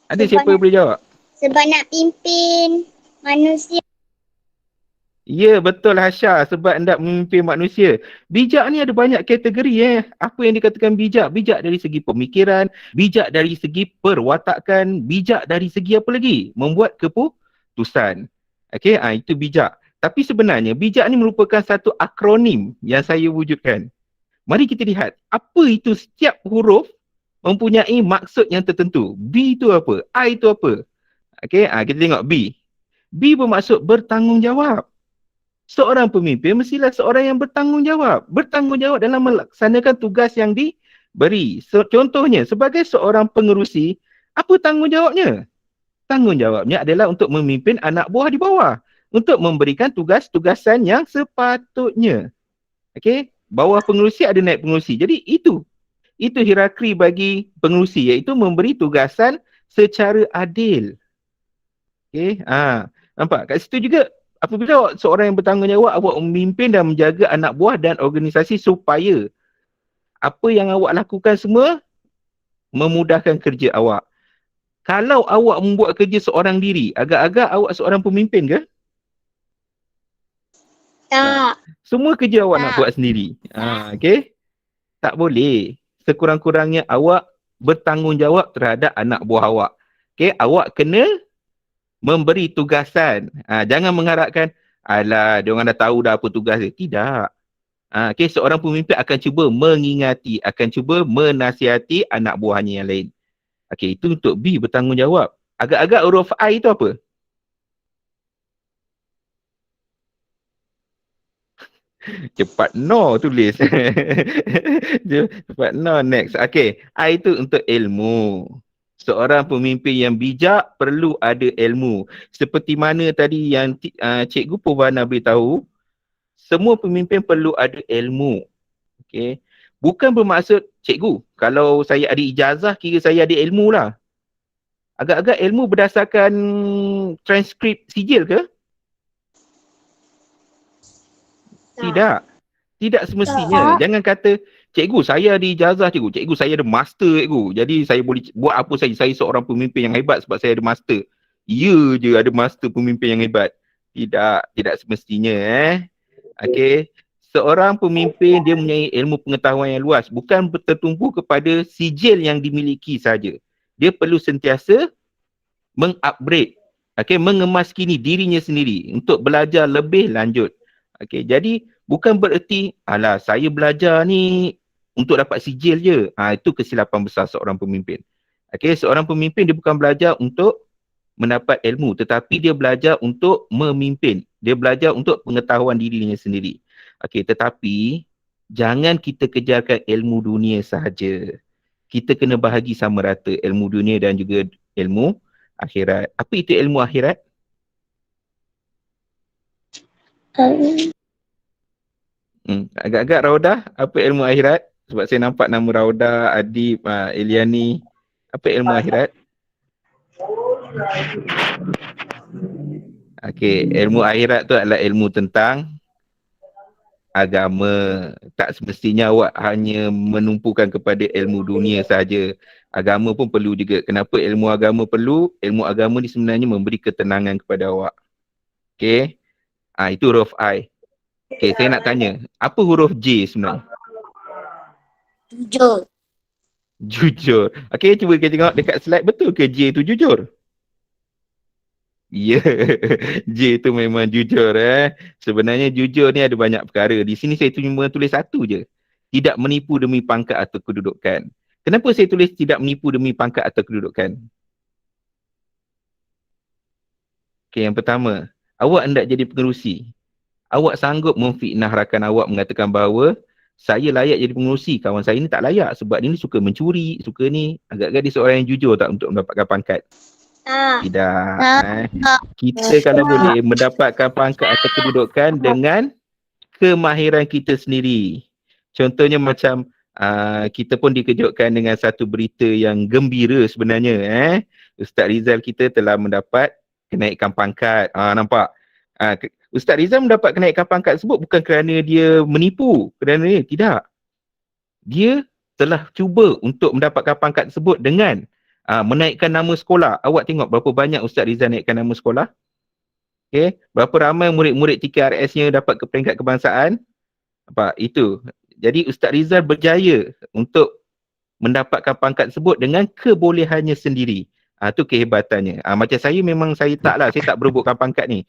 S4: Ada siapa yang boleh jawab?
S3: Sebab nak pimpin manusia.
S4: Ya, betul Hasha. Sebab hendak memimpin manusia. Bijak ni ada banyak kategori. Apa yang dikatakan bijak? Bijak dari segi pemikiran, bijak dari segi perwatakan, bijak dari segi apa lagi? Membuat keputusan. Okey, itu bijak. Tapi sebenarnya bijak ni merupakan satu akronim yang saya wujudkan. Mari kita lihat apa itu setiap huruf mempunyai maksud yang tertentu. B itu apa? I itu apa? Okey, kita tengok B. B bermaksud bertanggungjawab. Seorang pemimpin mestilah seorang yang bertanggungjawab. Bertanggungjawab dalam melaksanakan tugas yang diberi. Contohnya, sebagai seorang pengerusi, apa tanggungjawabnya? Tanggungjawabnya adalah untuk memimpin anak buah di bawah. Untuk memberikan tugas-tugasan yang sepatutnya. Okey, bawah pengerusi ada naik pengerusi. Jadi itu hierarki bagi pengerusi, iaitu memberi tugasan secara adil. Okey, nampak kat situ juga. Apabila seorang yang bertanggungjawab, awak memimpin dan menjaga anak buah dan organisasi supaya apa yang awak lakukan semua memudahkan kerja awak. Kalau awak membuat kerja seorang diri, agak-agak awak seorang pemimpin ke?
S3: Tak.
S4: Semua kerja awak nak buat sendiri. Okey? Tak boleh. Sekurang-kurangnya awak bertanggungjawab terhadap anak buah awak. Okey, awak kena memberi tugasan. Jangan mengharapkan, alah, diorang dah tahu dah apa tugas dia. Tidak. Okey, seorang pemimpin akan cuba mengingati, akan cuba menasihati anak buahnya yang lain. Okey, itu untuk B, bertanggungjawab. Agak-agak huruf I itu apa? Cepat no tulis. Cepat no next. Okay. I itu untuk ilmu. Seorang pemimpin yang bijak perlu ada ilmu. Seperti mana tadi yang Cikgu Purwana beritahu, semua pemimpin perlu ada ilmu. Okay. Bukan bermaksud, cikgu, kalau saya ada ijazah, kira saya ada ilmu lah. Agak-agak ilmu berdasarkan transkrip sijil ke? Tidak. Tidak semestinya. Jangan kata, cikgu, saya ada ijazah, cikgu. Cikgu, saya ada master, cikgu. Jadi, saya boleh buat apa saja. Saya seorang pemimpin yang hebat sebab saya ada master. Ya je ada master pemimpin yang hebat. Tidak. Tidak semestinya. Okay. Seorang pemimpin, dia mempunyai ilmu pengetahuan yang luas. Bukan tertumpu kepada sijil yang dimiliki saja. Dia perlu sentiasa mengupgrade. Okay. Mengemaskini dirinya sendiri untuk belajar lebih lanjut. Okay. Jadi, bukan bererti, alah saya belajar ni untuk dapat sijil je. Itu kesilapan besar seorang pemimpin. Okay, seorang pemimpin dia bukan belajar untuk mendapat ilmu, tetapi dia belajar untuk memimpin. Dia belajar untuk pengetahuan dirinya sendiri. Okay, tetapi jangan kita kejarkan ilmu dunia sahaja. Kita kena bahagi sama rata ilmu dunia dan juga ilmu akhirat. Apa itu ilmu akhirat? Agak-agak Raudah, apa ilmu akhirat? Sebab saya nampak nama Raudah, Adib, Eliani. Apa ilmu akhirat? Okey, ilmu akhirat tu adalah ilmu tentang agama. Tak semestinya awak hanya menumpukan kepada ilmu dunia saja. Agama pun perlu juga. Kenapa ilmu agama perlu? Ilmu agama ni sebenarnya memberi ketenangan kepada awak. Okey. Itu huruf I. Okey, saya nak tanya, apa huruf J sebenarnya?
S3: Jujur.
S4: Jujur. Okey, cuba kita tengok dekat slide, betul ke J tu jujur? Ya, J tu memang jujur Sebenarnya jujur ni ada banyak perkara. Di sini saya cuma tulis satu je. Tidak menipu demi pangkat atau kedudukan. Kenapa saya tulis tidak menipu demi pangkat atau kedudukan? Okey, yang pertama, awak hendak jadi pengerusi. Awak sanggup memfitnah rakan awak mengatakan bahawa saya layak jadi pengerusi, kawan saya ni tak layak sebab dia ni suka mencuri, suka ni. Agak-agak dia seorang yang jujur tak untuk mendapatkan pangkat? Tidak. Kita kalau boleh mendapatkan pangkat atau kedudukan dengan kemahiran kita sendiri. Contohnya macam kita pun dikejutkan dengan satu berita yang gembira sebenarnya. Ustaz Rizal kita telah mendapat kenaikan pangkat. Nampak? Ustaz Rizal mendapat kenaikan pangkat tersebut bukan kerana dia menipu. Kerana dia tidak. Dia telah cuba untuk mendapatkan pangkat tersebut dengan menaikkan nama sekolah. Awak tengok berapa banyak Ustaz Rizal naikkan nama sekolah. Okay. Berapa ramai murid-murid TKRS-nya dapat ke peringkat kebangsaan. Itu. Jadi Ustaz Rizal berjaya untuk mendapatkan pangkat tersebut dengan kebolehannya sendiri. Itu kehebatannya. Macam saya memang saya tak berebutkan pangkat ni.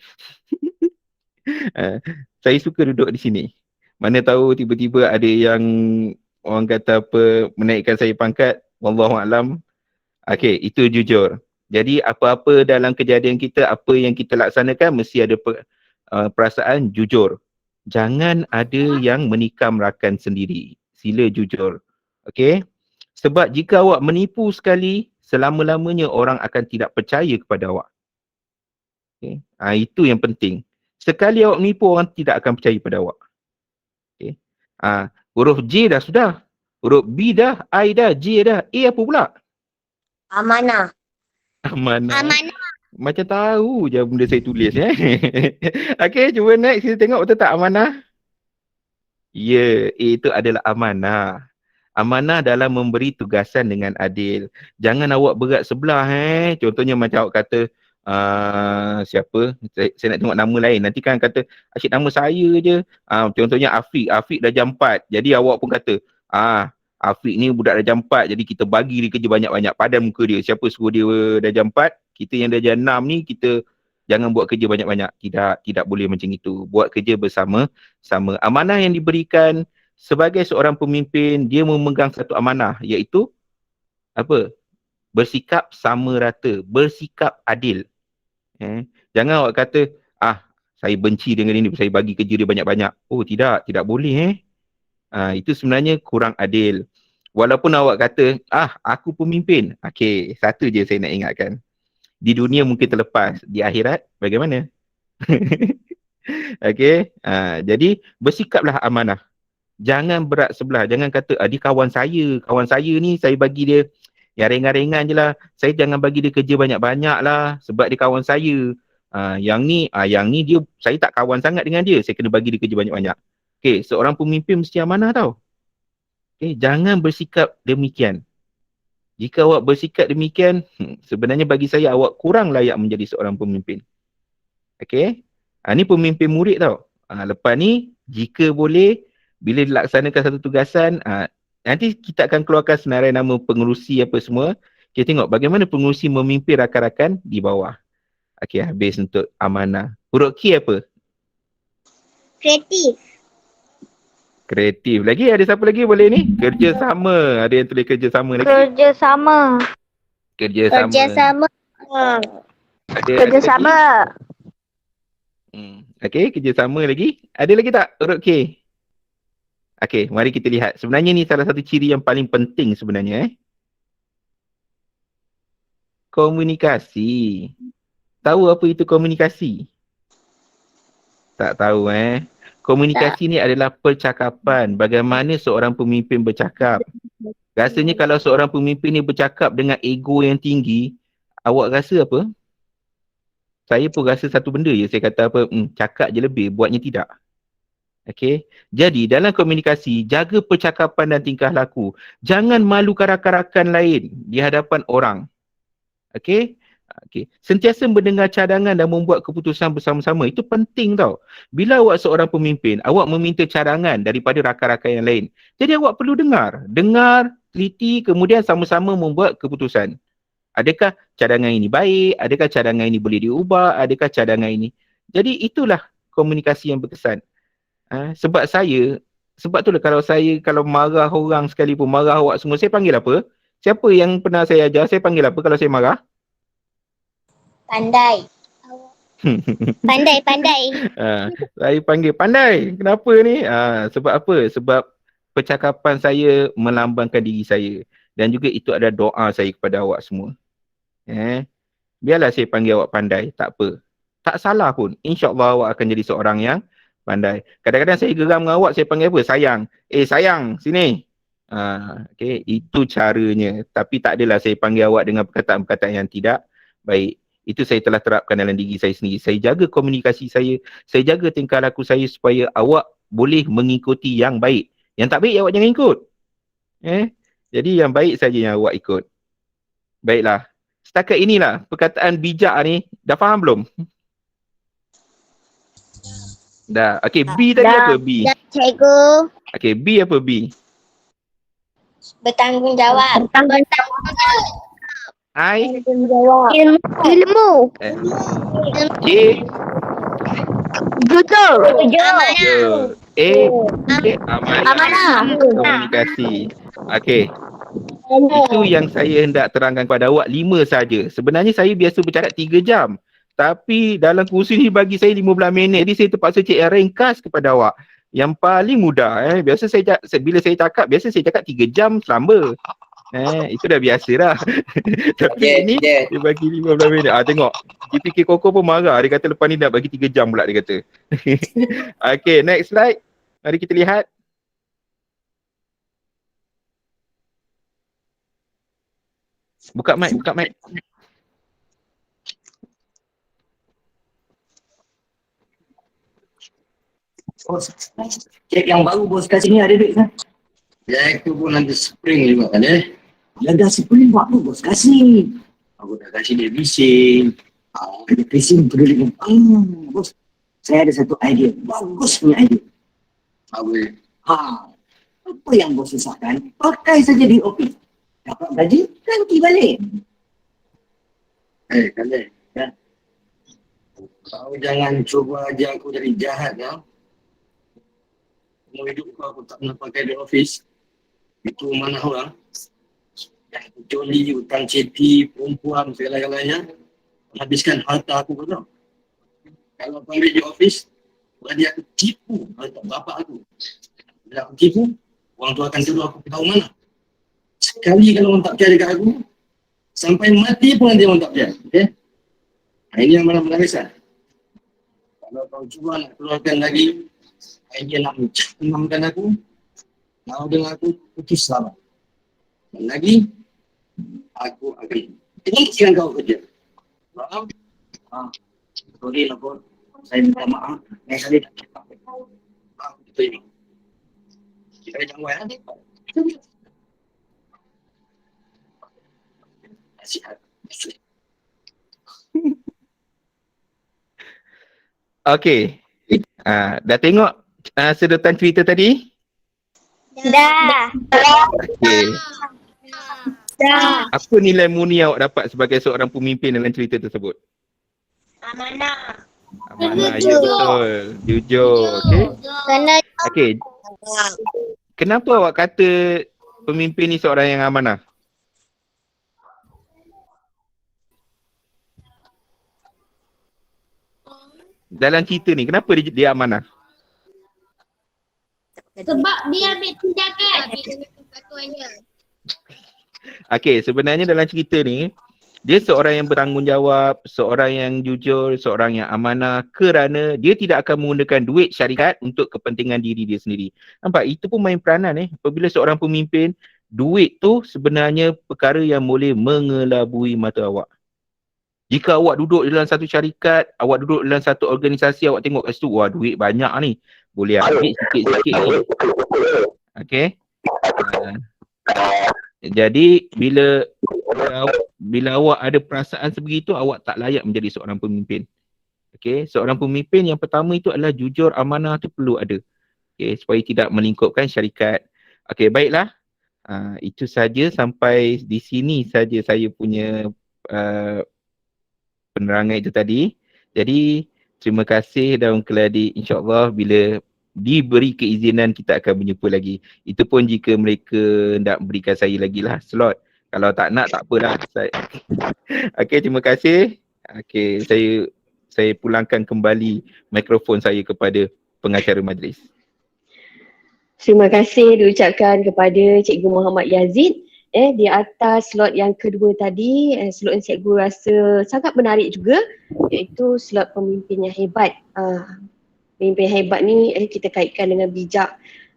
S4: Saya suka duduk di sini. Mana tahu tiba-tiba ada yang orang kata apa menaikkan saya pangkat. Wallahualam. Okey, itu jujur. Jadi apa-apa dalam kejadian kita, apa yang kita laksanakan mesti ada perasaan jujur. Jangan ada yang menikam rakan sendiri. Sila jujur. Okey? Sebab jika awak menipu sekali, selama-lamanya orang akan tidak percaya kepada awak. Okay? Itu yang penting. Sekali awak menipu, orang tidak akan percaya pada awak. Okay? Huruf J dah sudah. Huruf B dah, I dah, J dah. A apa pula?
S3: Amanah.
S4: Amanah. Macam tahu je benda saya tulis. Okay, cuba next. Kita tengok betul tak amanah? Ya, A itu adalah amanah. Amanah dalam memberi tugasan dengan adil. Jangan awak berat sebelah. Contohnya macam awak kata, siapa? Saya nak tengok nama lain. Nanti kan kata, asyik nama saya je. Contohnya Afiq. Afiq dah jam 4. Jadi awak pun kata, Afiq ni budak dah jam 4. Jadi kita bagi dia kerja banyak-banyak. Padan muka dia. Siapa suruh dia dah jam 4? Kita yang dah jam 6 ni, kita jangan buat kerja banyak-banyak. Tidak boleh macam itu. Buat kerja bersama-sama. Amanah yang diberikan sebagai seorang pemimpin, dia memegang satu amanah, iaitu apa? Bersikap sama rata, bersikap adil. Jangan awak kata, saya benci dengan ini, saya bagi kerja dia banyak-banyak. Oh tidak boleh itu sebenarnya kurang adil. Walaupun awak kata, aku pemimpin. Okey, satu je saya nak ingatkan. Di dunia mungkin terlepas, di akhirat bagaimana? Okey, jadi bersikaplah amanah. Jangan berat sebelah, jangan kata dia kawan saya ni saya bagi dia yang ringan-ringan je lah. Saya jangan bagi dia kerja banyak-banyak lah sebab dia kawan saya. Yang ni dia, saya tak kawan sangat dengan dia, saya kena bagi dia kerja banyak-banyak. Okey, seorang pemimpin mesti amanah tau. Okey, jangan bersikap demikian. Jika awak bersikap demikian, sebenarnya bagi saya awak kurang layak menjadi seorang pemimpin. Okey, ni pemimpin murid tau. Lepas ni, jika boleh, bila dilaksanakan satu tugasan, nanti kita akan keluarkan senarai nama pengerusi apa semua. Kita tengok bagaimana pengerusi memimpin rakan-rakan di bawah. Okey, habis untuk amanah. Huruf K apa?
S3: Kreatif.
S4: Kreatif. Lagi ada siapa lagi boleh ni? Kerjasama. Ada yang tulis kerjasama lagi?
S3: Kerjasama.
S4: Kerjasama.
S3: Kerjasama.
S4: Kerjasama. Okey, kerjasama lagi. Ada lagi tak huruf K? Okey, mari kita lihat. Sebenarnya ni salah satu ciri yang paling penting sebenarnya. Komunikasi. Tahu apa itu komunikasi? Tak tahu Komunikasi ni adalah percakapan. Bagaimana seorang pemimpin bercakap. Rasanya kalau seorang pemimpin ni bercakap dengan ego yang tinggi, awak rasa apa? Saya pun rasa satu benda je. Saya kata apa? Cakap je lebih, buatnya tidak. Okey. Jadi dalam komunikasi, jaga percakapan dan tingkah laku. Jangan malukan rakan-rakan lain di hadapan orang. Okey. Sentiasa mendengar cadangan dan membuat keputusan bersama-sama. Itu penting tau. Bila awak seorang pemimpin, awak meminta cadangan daripada rakan-rakan yang lain. Jadi awak perlu dengar. Dengar, teliti, kemudian sama-sama membuat keputusan. Adakah cadangan ini baik? Adakah cadangan ini boleh diubah? Adakah cadangan ini? Jadi itulah komunikasi yang berkesan. Sebab itulah kalau marah orang sekalipun, marah awak semua, saya panggil apa? Siapa yang pernah saya ajar, saya panggil apa kalau saya marah?
S3: Pandai. Pandai.
S4: Saya panggil pandai. Kenapa ni? Sebab apa? Sebab percakapan saya melambangkan diri saya. Dan juga itu adalah doa saya kepada awak semua. Biarlah saya panggil awak pandai. Tak apa. Tak salah pun. InsyaAllah awak akan jadi seorang yang pandai. Kadang-kadang saya geram dengan awak, saya panggil apa? Sayang. Sayang, sini. Okay. Itu caranya. Tapi tak adalah saya panggil awak dengan perkataan-perkataan yang tidak baik. Itu saya telah terapkan dalam diri saya sendiri. Saya jaga komunikasi saya jaga tingkah laku saya supaya awak boleh mengikuti yang baik. Yang tak baik awak jangan ikut. Jadi yang baik saja yang awak ikut. Baiklah. Setakat inilah perkataan bijak ni. Dah faham belum? Dah. Okey, B tadi apa B?
S3: Dah, cikgu.
S4: Okey, B apa B?
S3: Bertanggungjawab.
S4: I
S3: Ilmu.
S4: J
S3: Jujur.
S4: Amanah. Komunikasi. Okey. Itu yang saya hendak terangkan kepada awak 5 saja. Sebenarnya saya biasa bercakap 3 jam. Tapi dalam kursus ni bagi saya 15 minit. Jadi saya terpaksa ringkas kepada awak. Yang paling mudah. Biasa bila saya cakap, biasa saya cakap 3 jam selamba. Itu dah biasa dah. Tapi ini dia bagi 15 minit. Tengok. GPK Koko pun marah. Dia kata lepas ni dah bagi 3 jam pula dia kata. Okay, next slide. Mari kita lihat. Buka mic.
S7: Cek yang baru bos kat sini ada duit kan?
S8: Ya, itu pun ada spring juga kan
S7: Ada spring buat apa bos kasih?
S8: Aku dah kasih dia bising.
S7: Ada bising peduli. Bos, saya ada satu idea. Bagus punya idea. Apa yang bos susahkan? Pakai saja di office. Dapat gaji, ganti balik.
S8: Kale.
S7: Ya.
S8: Kau jangan cuba ajar aku jadi jahat ya. Mau hidup kau aku tak pernah pakai di office. Itu mana orang yang coli, hutang ceti, perempuan, segala-galanya habiskan harta aku kau tahu. Kalau aku ambil di office, berarti aku tipu untuk bapak aku. Bila aku tipu, orang tu akan suruh aku tahu mana. Sekali kalau orang tak percaya dekat aku, sampai mati pun nanti orang tak percaya. Okay? Ini yang mana-mana kisah. Kalau kau cuba nak keluarkan lagi idea nak mencamkan aku, mau dengan aku, putus sahabat. Dan lagi, aku akan tinggalkan kau kerja. Maaf. Sorry lah pun. Saya minta maaf. Lain kali tak cakap. Maaf, terima. Kita jangan buat nanti. Nasihat.
S4: Okey. Dah tengok sedotan cerita tadi?
S3: Dah.
S4: Okey.
S3: Dah.
S4: Apa nilai murni awak dapat sebagai seorang pemimpin dalam cerita tersebut?
S3: Amanah.
S4: Amanah, ya betul. Jujur, okey.
S3: Kena
S4: Okey. Kenapa awak kata pemimpin ni seorang yang amanah? Dalam cerita ni, kenapa dia amanah?
S3: sebab dia ambil tindakan. Ketuanya.
S4: Okey, sebenarnya dalam cerita ni, dia seorang yang bertanggungjawab, seorang yang jujur, seorang yang amanah kerana dia tidak akan menggunakan duit syarikat untuk kepentingan diri dia sendiri. Nampak? Itu pun main peranan Apabila seorang pemimpin, duit tu sebenarnya perkara yang boleh mengelabui mata awak. Jika awak duduk dalam satu syarikat, awak duduk dalam satu organisasi, awak tengok kat situ, wah duit banyak ni. Boleh ambil sikit-sikit ni. Okey. Jadi bila awak ada perasaan sebegitu, awak tak layak menjadi seorang pemimpin. Okey, seorang pemimpin yang pertama itu adalah jujur, amanah tu perlu ada. Okey, supaya tidak melingkupkan syarikat. Okey, baiklah. Itu saja, sampai di sini saja saya punya penerangan itu tadi. Jadi terima kasih Daun Keladi. InsyaAllah bila diberi keizinan kita akan berjumpa lagi. Itu pun jika mereka nak berikan saya lagi lah slot. Kalau tak nak, tak apalah. Okey, terima kasih. Okey, saya pulangkan kembali mikrofon saya kepada pengacara majlis.
S1: Terima kasih diucapkan kepada Cikgu Muhammad Yazid di atas slot yang kedua tadi. Slot yang cikgu rasa sangat menarik juga, iaitu slot pemimpin yang hebat. Pemimpin hebat ni kita kaitkan dengan bijak.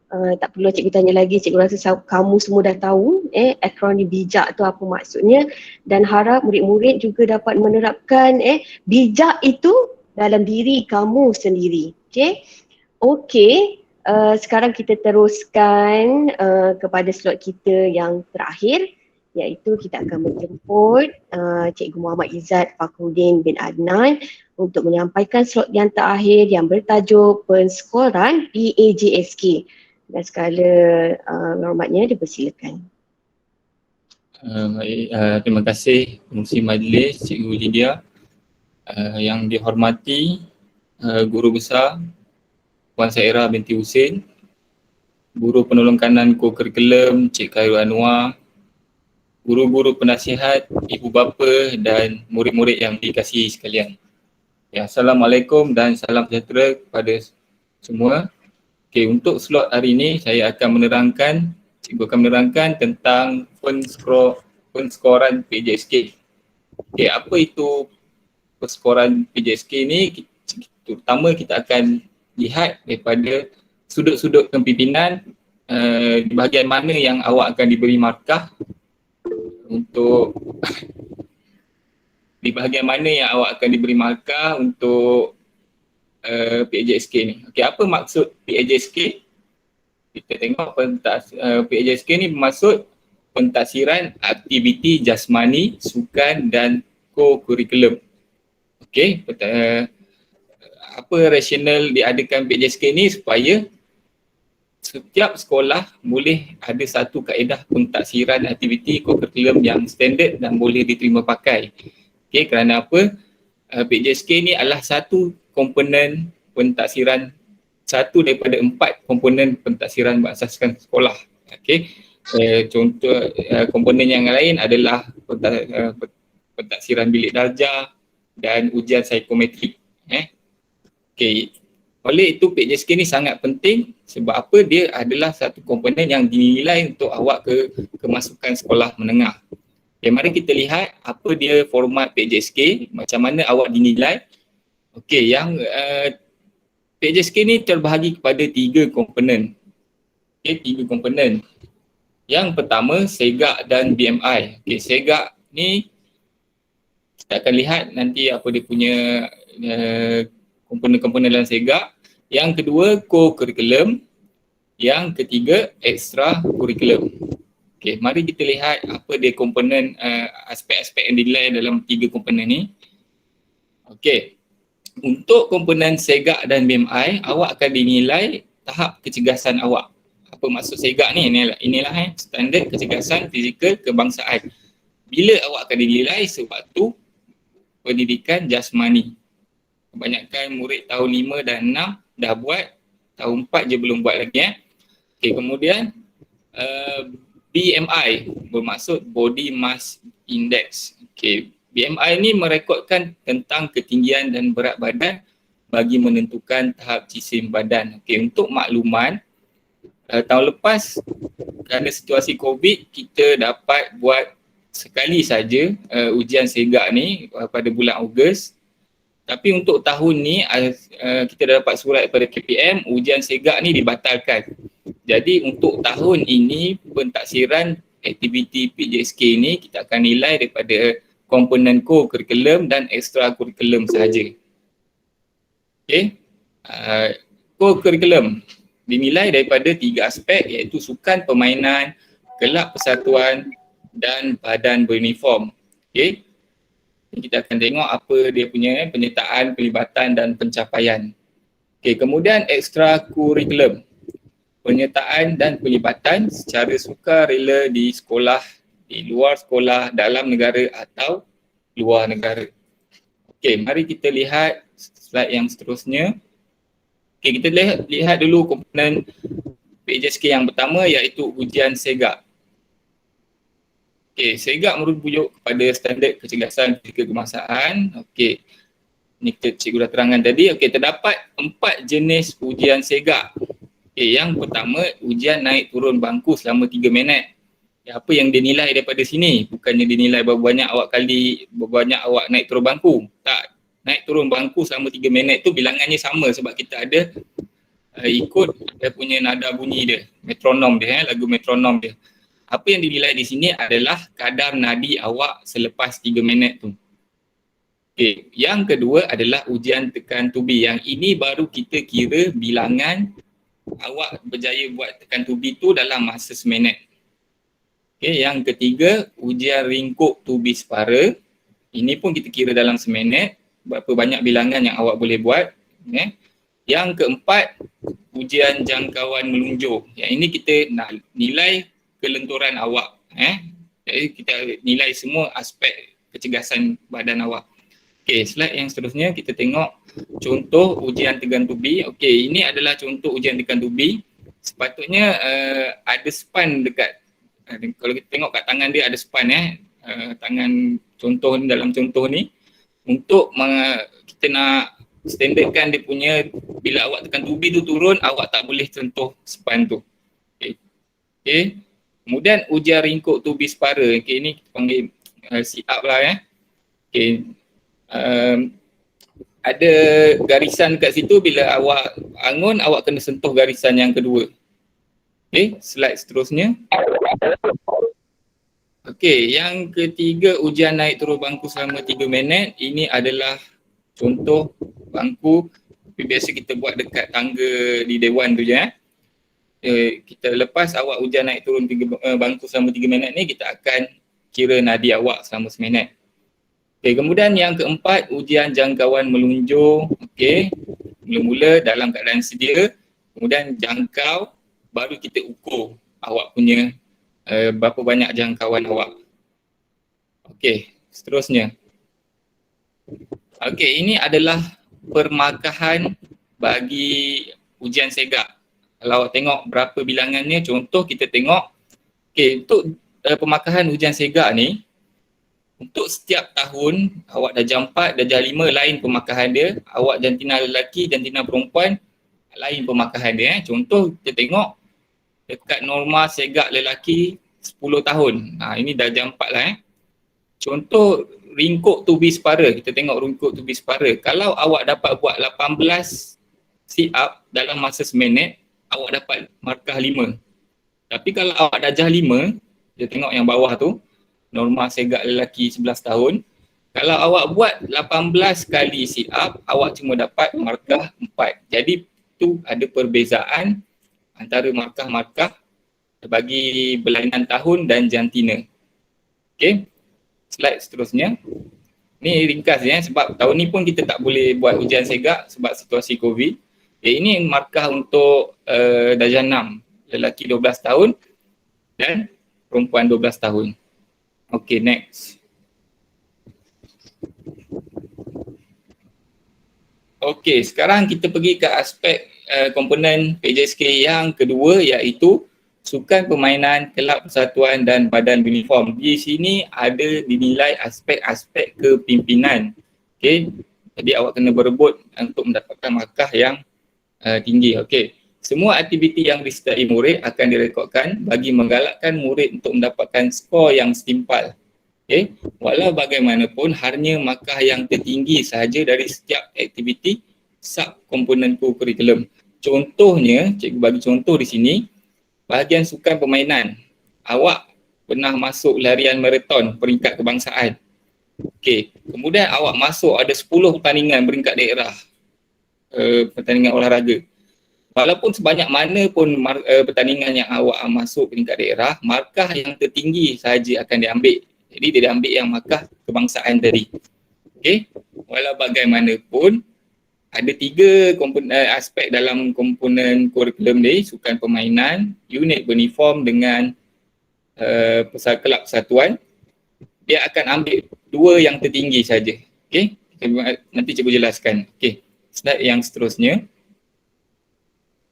S1: Tak perlu cikgu tanya lagi, cikgu rasa kamu semua dah tahu akronim bijak tu apa maksudnya, dan harap murid-murid juga dapat menerapkan bijak itu dalam diri kamu sendiri. Okey. Sekarang kita teruskan kepada slot kita yang terakhir, iaitu kita akan menjemput Cikgu Muhammad Izzat Fakhruddin bin Adnan untuk menyampaikan slot yang terakhir yang bertajuk penskoran PAJSK. Dan segala hormatnya dipersilakan.
S9: Terima kasih Pengerusi Majlis Cikgu Lydia. Yang dihormati Guru Besar Puan Saira binti Husin, Guru Penolong Kanan Co-Curriculum Cik Khairul Anwar, guru-guru penasihat, ibu bapa dan murid-murid yang dikasihi sekalian. Assalamualaikum dan salam sejahtera kepada semua. Okey, untuk slot hari ini saya akan cikgu akan menerangkan tentang penskoran PJSK. Okey, apa itu penskoran PJSK ni? Terutama kita akan lihat daripada sudut-sudut kepimpinan, di bahagian mana yang awak akan diberi markah untuk di bahagian mana yang awak akan diberi markah untuk PAJSK ni. Okey, apa maksud PAJSK? Kita tengok PAJSK ni bermaksud pentaksiran aktiviti jasmani, sukan dan co-curriculum. Okey, apa rasional diadakan PAJSK ni? Supaya setiap sekolah boleh ada satu kaedah pentaksiran aktiviti co-curriculum yang standard dan boleh diterima pakai. Okey, kerana apa? PAJSK ni adalah satu komponen pentaksiran, satu daripada 4 komponen pentaksiran berasaskan sekolah. Okey, contoh komponen yang lain adalah pentaksiran bilik darjah dan ujian psikometrik. Okey. Oleh itu PJSK ni sangat penting sebab apa? Dia adalah satu komponen yang dinilai untuk awak ke kemasukan sekolah menengah. Okay, mari kita lihat apa dia format PJSK, macam mana awak dinilai. Okey, yang PJSK ni terbahagi kepada 3 komponen. Okey, 3 komponen. Yang pertama, SEGAK dan BMI. Okey, SEGAK ni kita akan lihat nanti apa dia punya komponen-komponen dalam SEGAK. Yang kedua, co-curriculum. Yang ketiga, extra curriculum. Okey, mari kita lihat apa dia komponen aspek-aspek yang dinilai dalam 3 komponen ni. Okey. Untuk komponen SEGAK dan BMI, awak akan dinilai tahap kecergasan awak. Apa maksud SEGAK ni? Inilah standard kecergasan fizikal kebangsaan. Bila awak akan dinilai? Sewaktu pendidikan jasmani. Kebanyakan murid tahun 5 dan 6 dah buat, tahun 4 je belum buat lagi. Okey, kemudian BMI bermaksud Body Mass Index. Okey, BMI ni merekodkan tentang ketinggian dan berat badan bagi menentukan tahap jisim badan. Okey, untuk makluman, tahun lepas kerana situasi COVID, kita dapat buat sekali saja ujian SEGAK ni pada bulan Ogos. Tapi untuk tahun ni kita dah dapat surat daripada KPM, ujian SEGAK ni dibatalkan. Jadi untuk tahun ini pentaksiran aktiviti PJSK ni kita akan nilai daripada komponen co-curriculum dan extra curriculum sahaja. Okey. Co-curriculum dinilai daripada 3 aspek iaitu sukan permainan, kelab persatuan dan badan beruniform. Okey. Kita akan tengok apa dia punya penyertaan, pelibatan dan pencapaian. Okey, kemudian extra curriculum. Penyertaan dan pelibatan secara sukarela di sekolah, di luar sekolah, dalam negara atau luar negara. Okey, mari kita lihat slide yang seterusnya. Okey, kita lihat dulu komponen PJSK yang pertama iaitu ujian SEGAK. Okey, SEGAK merujuk kepada standard kecergasan fizikal kebangsaan. Okey, ni cikgu dah terangkan tadi. Okey, terdapat 4 jenis ujian SEGAK. Okey, yang pertama ujian naik turun bangku selama 3 minit. Apa yang dinilai daripada sini? Bukannya dinilai berapa banyak awak naik turun bangku. Tak, naik turun bangku selama 3 minit tu bilangannya sama sebab kita ada ikut dia punya nada bunyi dia, metronom dia, lagu metronom dia. Apa yang dinilai di sini adalah kadar nadi awak selepas 3 minit tu. Okey, yang kedua adalah ujian tekan tubi. Yang ini baru kita kira bilangan awak berjaya buat tekan tubi tu dalam masa seminit. Okey, yang ketiga ujian ringkuk tubi separa. Ini pun kita kira dalam seminit berapa banyak bilangan yang awak boleh buat. Okay. Yang keempat ujian jangkauan melunjur. Yang ini kita nak nilai kelenturan awak. Jadi kita nilai semua aspek kecergasan badan awak. Okey, slide yang seterusnya kita tengok contoh ujian tekan tubi. Okey, ini adalah contoh ujian tekan tubi. Sepatutnya ada span dekat, kalau kita tengok kat tangan dia ada span tangan contoh ni, dalam contoh ni untuk kita nak standardkan dia punya bila awak tekan tubi tu turun, awak tak boleh sentuh span tu. Okey. Kemudian ujian ringkuk tubi separa. Okey, ini kita panggil sit up lah Okey. Ada garisan dekat situ, bila awak angun awak kena sentuh garisan yang kedua. Okey, slide seterusnya. Okey, yang ketiga ujian naik turun bangku selama 3 minit. Ini adalah contoh bangku. Biasa kita buat dekat tangga di dewan tu je. Kita lepas awak ujian naik turun bangku selama 3 minit ni, kita akan kira nadi awak selama seminit. Okey, kemudian yang keempat ujian jangkauan melunjur. Okey, mula-mula dalam keadaan sedia, kemudian jangkau, baru kita ukur awak punya berapa banyak jangkauan awak. Okey, seterusnya. Okey, ini adalah permakahan bagi ujian SEGAK. Kalau awak tengok berapa bilangannya, contoh kita tengok, okey, untuk pemakahan ujian SEGAK ni, untuk setiap tahun awak darjah 4, darjah 5 lain pemakahan dia, awak jantina lelaki, jantina perempuan lain pemakahan dia. Contoh kita tengok dekat norma segak lelaki 10 tahun. Ini darjah 4 lah. Contoh ringkuk tubi separa, kita tengok ringkuk tubi separa. Kalau awak dapat buat 18 sit up dalam masa seminit, awak dapat markah 5. Tapi kalau awak darjah 5, kita tengok yang bawah tu, norma segak lelaki 11 tahun. Kalau awak buat 18 kali sit up, awak cuma dapat markah 4. Jadi tu ada perbezaan antara markah-markah bagi berlainan tahun dan jantina. Okey. Slide seterusnya. Ni ringkas sebab tahun ni pun kita tak boleh buat ujian segak sebab situasi COVID. Ini markah untuk darjah 6, lelaki 12 tahun dan perempuan 12 tahun. Okay, next. Okay, sekarang kita pergi ke aspek komponen PJSK yang kedua, iaitu sukan permainan, kelab persatuan dan badan uniform. Di sini ada dinilai aspek-aspek kepimpinan. Okay, jadi awak kena berebut untuk mendapatkan markah yang tinggi. Okay. Semua aktiviti yang disertai murid akan direkodkan bagi menggalakkan murid untuk mendapatkan skor yang setimpal. Okay. Walau bagaimanapun, hanya markah yang tertinggi sahaja dari setiap aktiviti sub-komponen kurikulum. Contohnya, cikgu bagi contoh di sini, bahagian sukan permainan. Awak pernah masuk larian maraton peringkat kebangsaan. Okay. Kemudian awak masuk ada 10 pertandingan peringkat daerah, pertandingan olahraga. Walaupun sebanyak mana pun pertandingan yang awak masuk peringkat daerah, markah yang tertinggi sahaja akan diambil. Jadi dia diambil yang markah kebangsaan tadi. Okey. Walau bagaimanapun, ada 3 aspek dalam komponen kurikulum ni, sukan permainan, unit beruniform dengan kelab persatuan. Dia akan ambil 2 yang tertinggi saja. Okey. Nanti cikgu jelaskan. Okey. Slide yang seterusnya.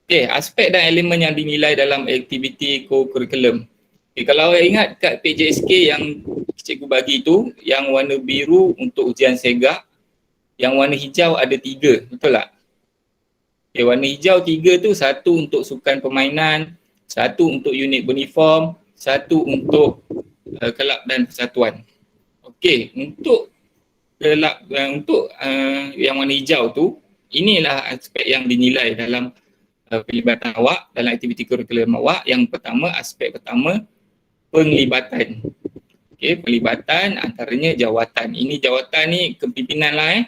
S9: Okay, aspek dan elemen yang dinilai dalam aktiviti kurikulum. Okay, kalau awak ingat kat PJSK yang cikgu bagi tu, yang warna biru untuk ujian segak, yang warna hijau ada 3, betul tak? Okay, warna hijau 3 tu, 1 untuk sukan permainan, 1 untuk unit beruniform, 1 untuk kelab dan persatuan. Okey, untuk kelab yang warna hijau tu, inilah aspek yang dinilai dalam pelibatan awak dalam aktiviti kurikulum awak. Yang pertama, aspek pertama, penglibatan. Okey, pelibatan antaranya jawatan. Ini jawatan ni kepimpinan lah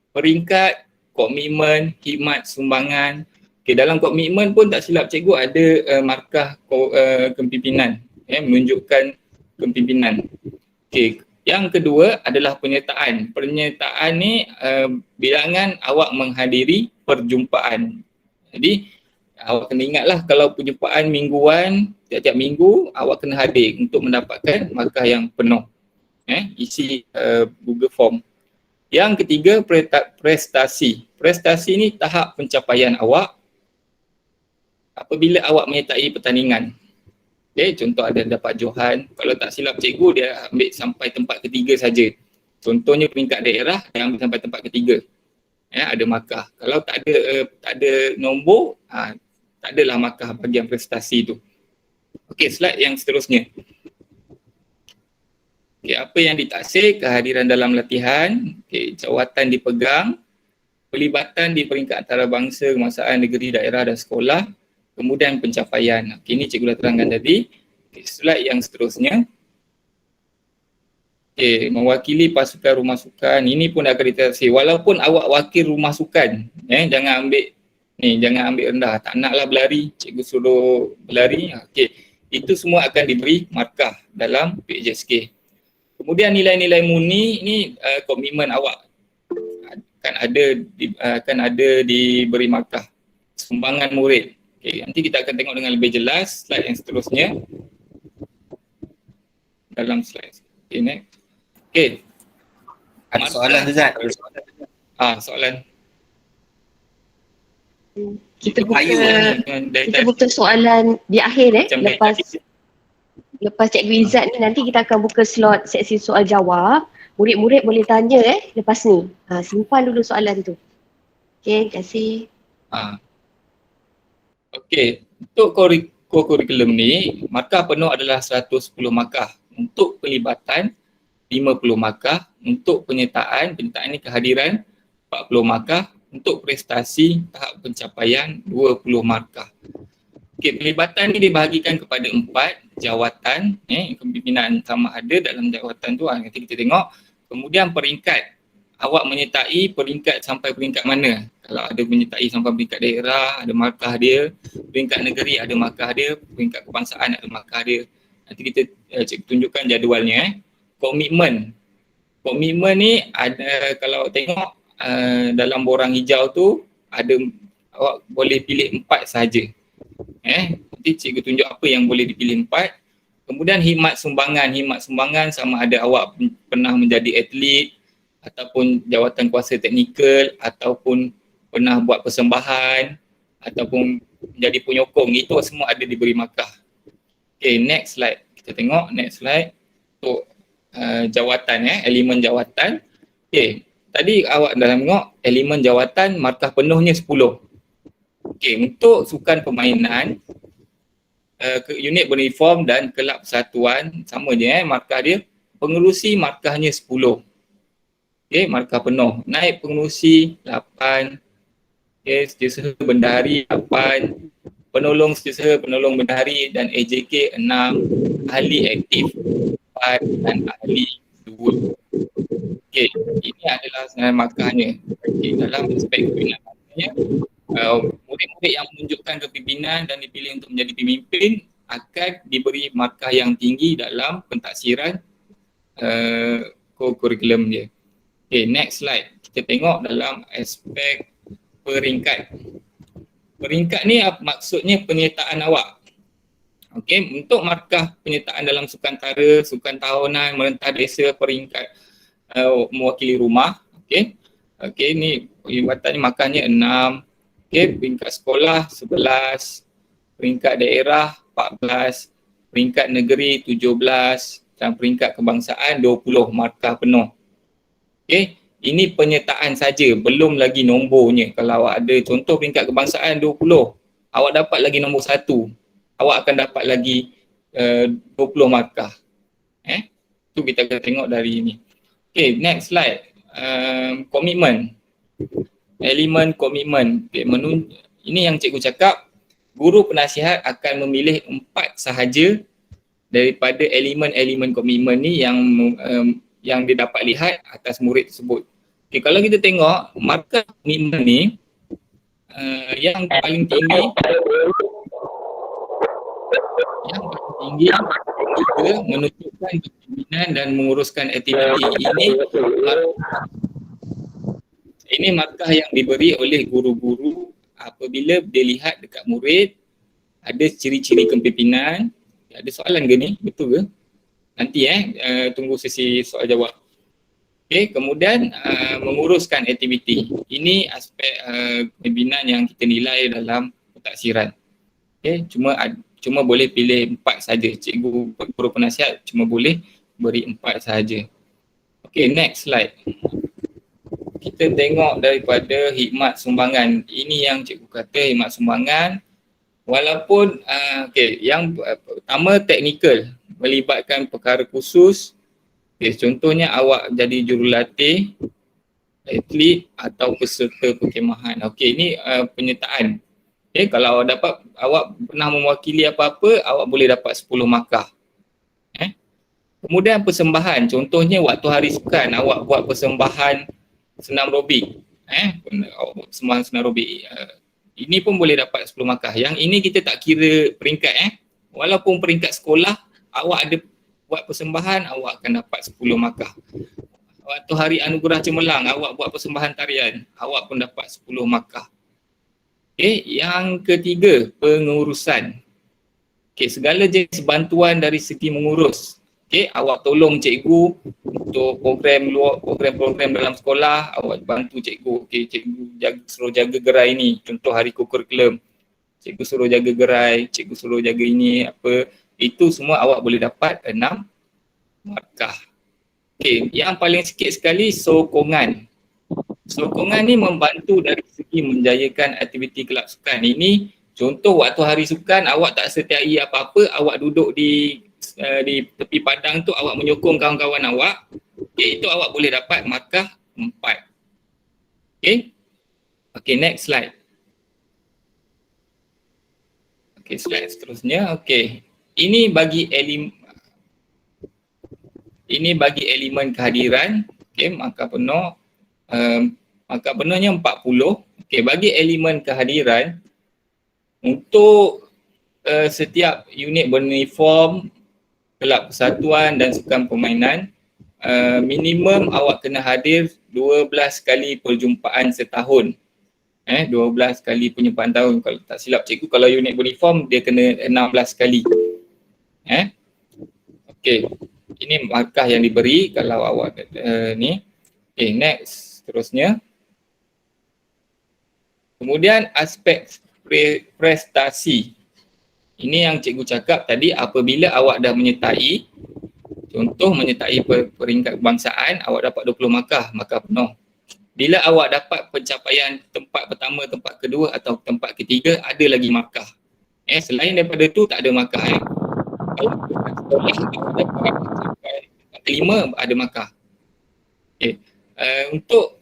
S9: peringkat, komitmen, khidmat, sumbangan. Okey, dalam komitmen pun tak silap cikgu ada markah kepimpinan, menunjukkan kepimpinan. Okey, yang kedua adalah penyertaan. Penyertaan ni bilangan awak menghadiri perjumpaan. Jadi awak kena ingatlah kalau perjumpaan mingguan, tiap-tiap minggu awak kena hadir untuk mendapatkan markah yang penuh. Isi Google Form. Yang ketiga, prestasi. Prestasi ni tahap pencapaian awak apabila awak menyertai pertandingan. Okay, contoh ada dapat johan. Kalau tak silap cikgu, dia ambil sampai tempat ketiga saja. Contohnya peringkat daerah, dia ambil sampai tempat ketiga. Ada markah. Kalau tak ada nombor, tak adalah markah bahagian prestasi tu. Okey, slide yang seterusnya. Okey, apa yang ditaksir? Kehadiran dalam latihan, jawatan dipegang, pelibatan di peringkat antarabangsa, kebangsaan, negeri, daerah dan sekolah, kemudian pencapaian. Okey, ini cikgu dah terangkan tadi. Okey, slide yang seterusnya. Okey, mewakili pasukan rumah sukan, ini pun akan ditaksir. Walaupun awak wakil rumah sukan, jangan ambil rendah. Tak naklah berlari, cikgu suruh berlari. Okey, itu semua akan diberi markah dalam PJSK. Kemudian nilai-nilai murni ni komitmen awak akan ada diberi markah. Sumbangan murid. Okey, nanti kita akan tengok dengan lebih jelas slide yang seterusnya. Dalam slide. Okey, next. Okey.
S10: Ada soalan tu Zat?
S9: Soalan.
S1: Kita buka soalan di akhir lepas Lepas Cikgu Izzat ni nanti kita akan buka slot sesi soal jawab. Murid-murid boleh tanya lepas ni. Simpan dulu soalan tu. Okey, terima kasih.
S9: Okey, untuk kurikulum ni, markah penuh adalah 110 markah. Untuk pelibatan, 50 markah. Untuk penyertaan ni kehadiran, 40 markah. Untuk prestasi, tahap pencapaian, 20 markah. Okey, pelibatan ni dibahagikan kepada 4 jawatan, kepimpinan sama ada dalam jawatan tu, nanti kita tengok. Kemudian peringkat, awak menyertai peringkat sampai peringkat mana? Kalau ada menyertai sampai peringkat daerah, ada markah dia. Peringkat negeri ada markah dia. Peringkat kebangsaan ada markah dia. Nanti kita tunjukkan jadualnya. Komitmen. Komitmen ni ada, kalau tengok dalam borang hijau tu, ada awak boleh pilih 4 sahaja. Nanti cikgu tunjuk apa yang boleh dipilih 4. Kemudian khidmat sumbangan. Khidmat sumbangan sama ada awak pernah menjadi atlet, ataupun jawatan kuasa teknikal, ataupun pernah buat persembahan, ataupun menjadi penyokong, itu semua ada diberi markah. Okay, next slide. Kita tengok next slide. Untuk jawatan, elemen jawatan. Okay, tadi awak dah tengok elemen jawatan markah penuhnya 10. Okay, untuk sukan permainan, unit beruniform dan kelab persatuan, sama je markah dia. Pengerusi markahnya 10. Okay, markah penuh. Naib pengerusi 8. Okay, setiausaha bendahari 8. Penolong setiausaha, penolong bendahari dan AJK 6. Ahli aktif 4 dan ahli 2. Okay, ini adalah sebenarnya markahnya. Okay, dalam aspek kepimpinan markahnya, murid-murid yang menunjukkan kepimpinan dan dipilih untuk menjadi pemimpin akan diberi markah yang tinggi dalam pentaksiran kurikulum dia. Okay, next slide. Kita tengok dalam aspek peringkat. Peringkat ni maksudnya penyertaan awak. Okay, untuk markah penyertaan dalam sukan tara, sukan tahunan, merentah desa, peringkat mewakili rumah. Okay, ni perkhidmatan ni markahnya 6. Okay, peringkat sekolah 11. Peringkat daerah 14. Peringkat negeri 17. Dan peringkat kebangsaan 20 markah penuh. Okay, ini penyertaan saja, belum lagi nombornya. Kalau awak ada contoh peringkat kebangsaan 20, awak dapat lagi nombor 1, awak akan dapat lagi 20 markah. Tu kita akan tengok dari ini. Okay, next slide. Komitmen. Elemen komitmen. Okay, ini yang cikgu cakap, guru penasihat akan memilih 4 sahaja daripada elemen-elemen komitmen ni yang dia dapat lihat atas murid tersebut. Okay, kalau kita tengok markah komitmen ni, yang paling tinggi juga menunjukkan kepimpinan dan menguruskan aktiviti. Ini markah yang diberi oleh guru-guru apabila dia lihat dekat murid ada ciri-ciri kepimpinan. Ada soalan ke ni? Betul ke? Nanti tunggu sesi soal jawab. Okay, kemudian menguruskan aktiviti. Ini aspek pembinaan yang kita nilai dalam pentaksiran. Okay, cuma boleh pilih 4 saja. Cikgu guru penasihat cuma boleh beri 4 sahaja. Okay, next slide. Kita tengok daripada khidmat sumbangan. Ini yang cikgu kata khidmat sumbangan. Walaupun yang pertama teknikal, melibatkan perkara khusus. Contohnya awak jadi jurulatih, atlet atau peserta perkhemahan. Ini penyertaan. Kalau awak pernah mewakili apa-apa, awak boleh dapat 10 markah. Kemudian persembahan, contohnya waktu hari sukan awak buat persembahan senam robik. Awak buat persembahan senam robik. Ini pun boleh dapat 10 markah. Yang ini kita tak kira peringkat. Walaupun peringkat sekolah, awak ada buat persembahan, awak akan dapat 10 markah. Waktu hari anugerah cemerlang, awak buat persembahan tarian, awak pun dapat 10 markah. Yang ketiga, pengurusan. Segala jenis bantuan dari segi mengurus. Awak tolong cikgu untuk program dalam sekolah, awak bantu cikgu. Cikgu suruh jaga gerai ni, contoh hari kurikulum. Cikgu suruh jaga gerai, cikgu suruh jaga ini, itu semua awak boleh dapat 6 markah. Okey, yang paling sikit sekali sokongan. Sokongan ni membantu dari segi menjayakan aktiviti kelab sukan. Ini contoh waktu hari sukan awak tak setiai apa-apa, awak duduk di tepi padang tu, awak menyokong kawan-kawan awak. Okey, itu awak boleh dapat markah 4. Okey. Okey, next slide. Okey, slide seterusnya. Okey. Ini bagi elemen kehadiran. Okey, markah penuh. Markah penuhnya 40. Okey, bagi elemen kehadiran untuk setiap unit beruniform, kelab persatuan dan sukan permainan, minimum awak kena hadir 12 kali perjumpaan setahun. 12 kali perjumpaan tahun. Kalau tak silap cikgu, kalau unit beruniform dia kena 16 kali. Okey. Ini markah yang diberi kalau awak ni. Okey, next. Seterusnya. Kemudian aspek prestasi. Ini yang cikgu cakap tadi, apabila awak dah menyertai, contoh menyertai peringkat kebangsaan, awak dapat 20 markah penuh. Bila awak dapat pencapaian tempat pertama, tempat kedua atau tempat ketiga, ada lagi markah. Selain daripada tu tak ada markah. Kalau sekolah awak dapat sampai tempat kelima, ada markah. Okay. Untuk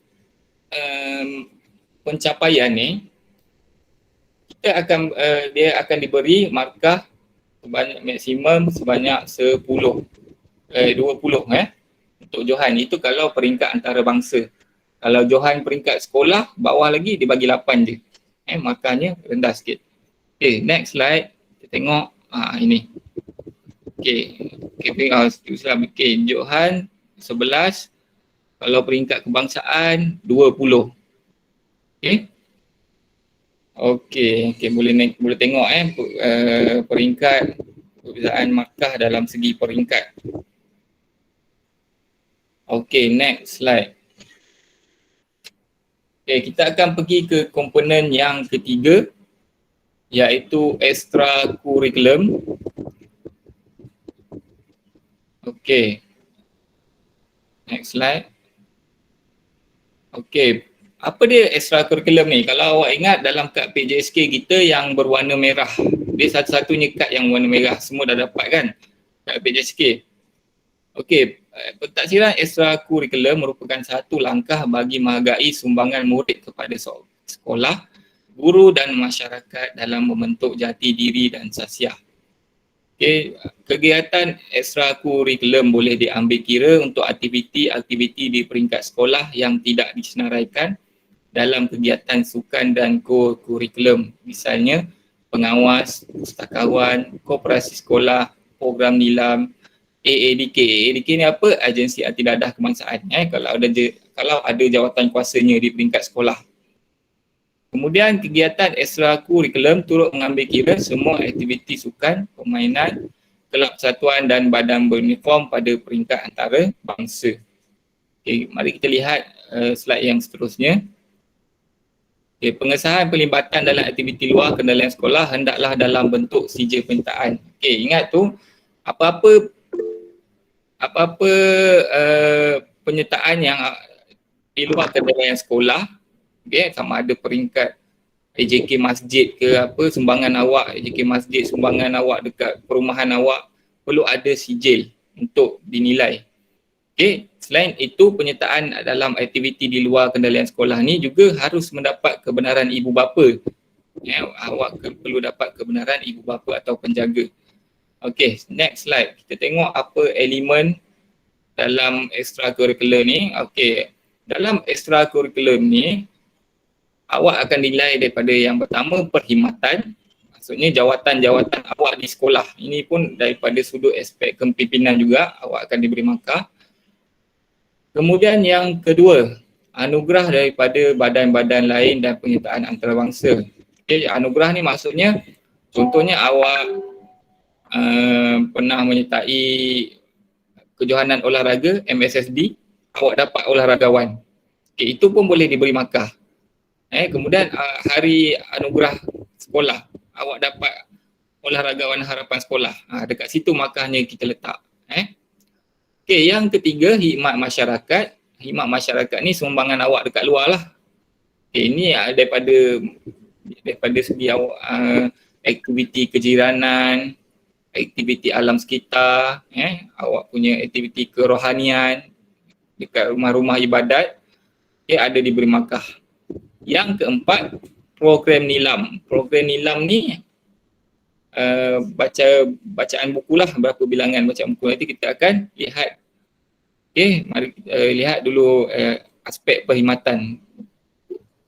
S9: pencapaian ni, kita akan dia akan diberi markah sebanyak maksimum sebanyak 20 untuk Johan. Itu kalau peringkat antarabangsa. Kalau Johan peringkat sekolah, bawah lagi dia bagi 8 je. Markahnya rendah sikit. Okay, next slide. Kita tengok ini. Okay, Johan 11. Kalau peringkat kebangsaan 20. Okay. Okey, boleh tengok peringkat perbezaan markah dalam segi peringkat. Okey, next slide. Okey, kita akan pergi ke komponen yang ketiga, iaitu extracurriculum. Okey. Next slide. Okey. Apa dia extracurriculum ni? Kalau awak ingat dalam kad PJSK kita yang berwarna merah, dia satu-satunya kad yang warna merah, semua dah dapat kan kad PJSK. Okey, pentaksiran extracurriculum merupakan satu langkah bagi menghargai sumbangan murid kepada sekolah, guru dan masyarakat dalam membentuk jati diri dan sasiah. Okey, kegiatan extracurriculum boleh diambil kira untuk aktiviti-aktiviti di peringkat sekolah yang tidak disenaraikan dalam kegiatan sukan dan kurikulum, misalnya pengawas, pustakawan, koperasi sekolah, program nilam, AADK. AADK ni apa? Agensi Antidadah Kebangsaan. Kalau ada jawatan kuasanya di peringkat sekolah. Kemudian kegiatan extracurriculum turut mengambil kira semua aktiviti sukan, permainan, kelab persatuan dan badan beruniform pada peringkat antarabangsa. Okay, mari kita lihat slide yang seterusnya. Okay, pengesahan pelibatan dalam aktiviti luar kendalian sekolah hendaklah dalam bentuk sijil penyertaan. Okay, ingat tu, apa-apa penyertaan yang di luar kendalian sekolah, okay, sama ada peringkat AJK masjid ke apa, sumbangan awak AJK masjid, sumbangan awak dekat perumahan awak, perlu ada sijil untuk dinilai. Okay. Selain itu, penyertaan dalam aktiviti di luar kendalian sekolah ni juga harus mendapat kebenaran ibu bapa. Awak perlu dapat kebenaran ibu bapa atau penjaga. Okay, next slide. Kita tengok apa elemen dalam extracurricular ni. Okay, dalam extracurricular ni, awak akan dinilai daripada yang pertama perkhidmatan. Maksudnya jawatan-jawatan awak di sekolah. Ini pun daripada sudut aspek kepimpinan juga, awak akan diberi markah. Kemudian yang kedua, anugerah daripada badan-badan lain dan penyertaan antarabangsa. Okay, anugerah ni maksudnya, contohnya awak pernah menyertai kejohanan olahraga MSSD, awak dapat olahragawan. Okay, itu pun boleh diberi markah. Kemudian hari anugerah sekolah, awak dapat olahragawan harapan sekolah. Dekat situ markahnya kita letak. Okey, yang ketiga, khidmat masyarakat. Khidmat masyarakat ni sumbangan awak dekat luar lah. Okay, ini daripada segi awak aktiviti kejiranan, aktiviti alam sekitar, awak punya aktiviti kerohanian dekat rumah-rumah ibadat, ada diberi markah. Yang keempat, program nilam. Program nilam ni bacaan buku lah, berapa bilangan bacaan buku. Nanti kita akan lihat. Okey, mari kita lihat dulu aspek perkhidmatan.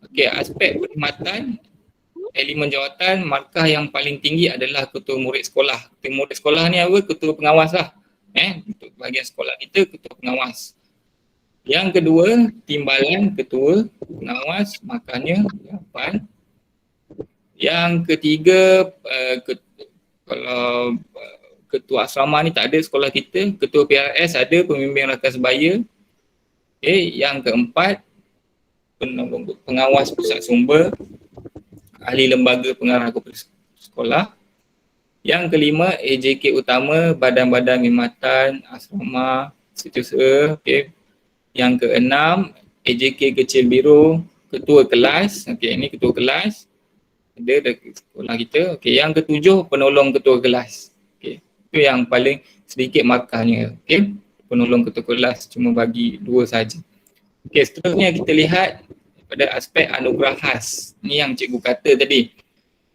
S9: Okey, aspek perkhidmatan elemen jawatan, markah yang paling tinggi adalah ketua murid sekolah. Ketua murid sekolah ni apa? Ketua pengawas lah. Untuk bahagian sekolah kita, ketua pengawas. Yang kedua, timbalan ketua pengawas, markahnya 8. Yang ketiga, kalau ketua asrama ni tak ada sekolah kita, ketua PRS ada, pembimbing rakan sebaya. Okay, yang keempat, pengawas pusat sumber, ahli lembaga pengarah kepada sekolah. Yang kelima, AJK utama, badan-badan khidmatan, asrama, setiausaha. Okay. Yang keenam, AJK kecil biru, ketua kelas. Okay, ini ketua kelas. Ada dekat sekolah kita. Okay, yang ketujuh, penolong ketua kelas. Okay, itu yang paling sedikit markahnya. Okay, penolong ketua kelas cuma bagi 2 saja. Okay, seterusnya kita lihat pada aspek anugerah khas. Ni yang cikgu kata tadi.